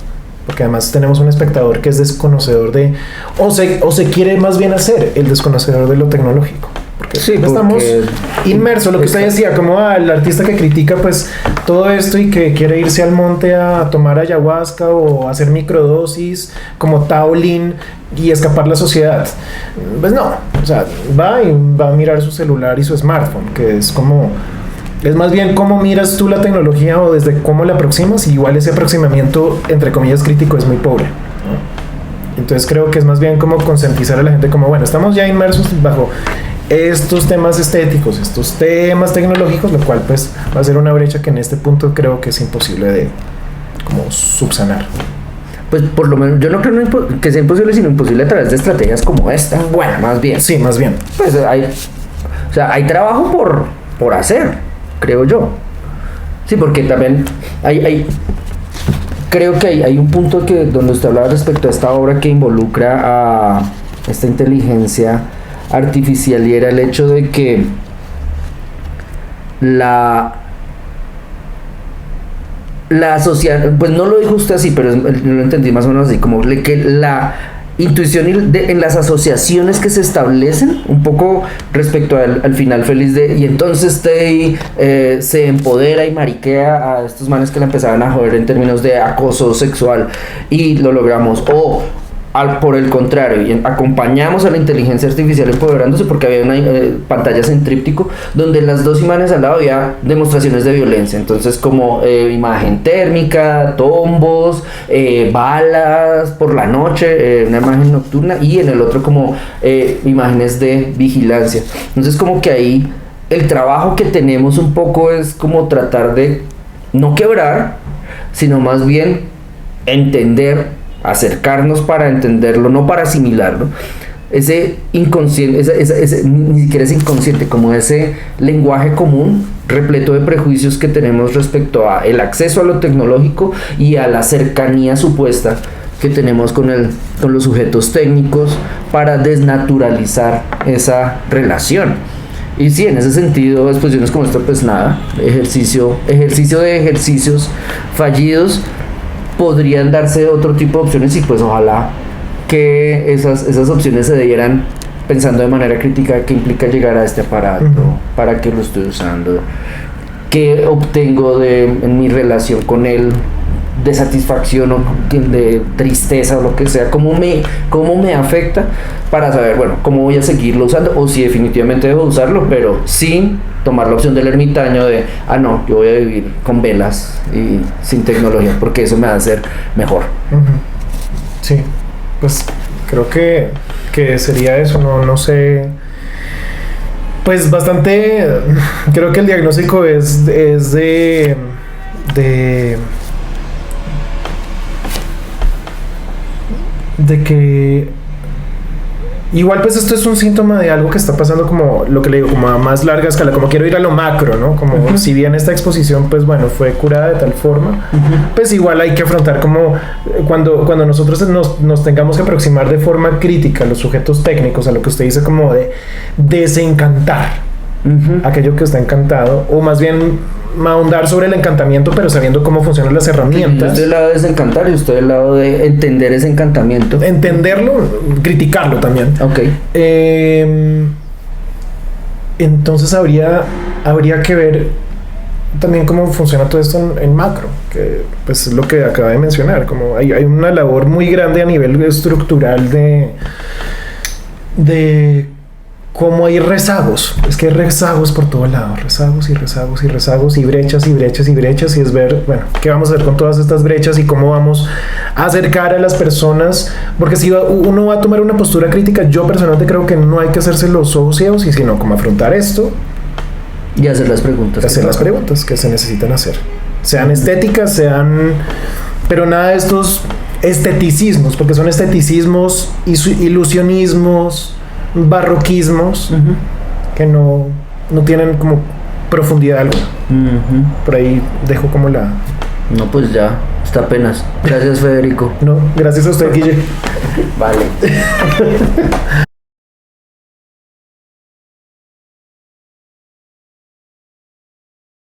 Porque además tenemos un espectador que es desconocedor de... O se quiere más bien hacer el desconocedor de lo tecnológico. Porque estamos inmersos, lo que usted decía, como el artista que critica pues todo esto y que quiere irse al monte a tomar ayahuasca o hacer microdosis como Taolin y escapar la sociedad. Pues no, o sea, va a mirar su celular y su smartphone, que es como... Es más bien cómo miras tú la tecnología o desde cómo la aproximas, y igual ese aproximamiento, entre comillas, crítico es muy pobre, ¿no? Entonces creo que es más bien como concientizar a la gente como, bueno, estamos ya inmersos bajo estos temas estéticos, estos temas tecnológicos, lo cual pues va a ser una brecha que en este punto creo que es imposible de como subsanar. Pues por lo menos, yo no creo que sea imposible, sino imposible a través de estrategias como esta. Bueno, más bien. Sí, más bien. Pues hay... O sea, hay trabajo por hacer, creo yo. Sí, porque también creo que hay un punto donde usted hablaba respecto a esta obra que involucra a esta inteligencia artificial, y era el hecho de que la sociedad, pues no lo dijo usted así, pero lo entendí más o menos así, como que la intuición en las asociaciones que se establecen un poco respecto al final feliz y entonces Teddy se empodera y mariquea a estos manes que la empezaban a joder en términos de acoso sexual, y lo logramos. O por el contrario, y acompañamos a la inteligencia artificial empoderándose, porque había pantallas en tríptico donde las dos imágenes al lado había demostraciones de violencia. Entonces, como imagen térmica, tombos, balas por la noche, una imagen nocturna, y en el otro como imágenes de vigilancia. Entonces, como que ahí el trabajo que tenemos un poco es como tratar de no quebrar, sino más bien entender, acercarnos para entenderlo, no para asimilarlo. Ese inconsciente, ni siquiera es inconsciente, como ese lenguaje común repleto de prejuicios que tenemos respecto a el acceso a lo tecnológico y a la cercanía supuesta que tenemos con los sujetos técnicos, para desnaturalizar esa relación. Y sí, en ese sentido, exposiciones como esta, pues nada, ejercicio de ejercicios fallidos. Podrían darse otro tipo de opciones, y pues ojalá que esas opciones se dieran pensando de manera crítica qué implica llegar a este aparato, para qué lo estoy usando, qué obtengo en mi relación con él, de satisfacción o de tristeza o lo que sea, cómo me afecta, para saber, bueno, cómo voy a seguirlo usando, o si definitivamente debo usarlo, pero sin tomar la opción del ermitaño de, no, yo voy a vivir con velas y sin tecnología, porque eso me va a hacer mejor. Sí, pues creo que sería eso, no sé. Pues bastante, creo que el diagnóstico es de que igual pues esto es un síntoma de algo que está pasando, como lo que le digo, como a más larga escala, como quiero ir a lo macro, ¿no? Como si bien esta exposición pues bueno fue curada de tal forma, pues igual hay que afrontar como cuando nosotros nos tengamos que aproximar de forma crítica a los sujetos técnicos, a lo que usted dice como de desencantar aquello que está encantado, o más bien ahondar sobre el encantamiento, pero sabiendo cómo funcionan las herramientas. Yo estoy del lado de desencantar y usted del lado de entender ese encantamiento. Entenderlo, criticarlo también. Ok. Entonces habría que ver también cómo funciona todo esto en macro, que pues es lo que acaba de mencionar, como hay una labor muy grande a nivel estructural de cómo hay rezagos. Es que hay rezagos por todo lado, rezagos y rezagos y rezagos, y brechas y brechas y brechas, y es ver, bueno, qué vamos a hacer con todas estas brechas y cómo vamos a acercar a las personas, porque si uno va a tomar una postura crítica, yo personalmente creo que no hay que hacerse los ojos ciegos, y sino como afrontar esto y hacer las preguntas. Hacer las preguntas que se necesitan hacer, sean estéticas, pero nada de estos esteticismos, porque son esteticismos, ilusionismos, barroquismos que no tienen como profundidad alguna. Por ahí dejo como la... No, pues ya, está apenas. Gracias, Federico. No, gracias a usted, Guille. Vale.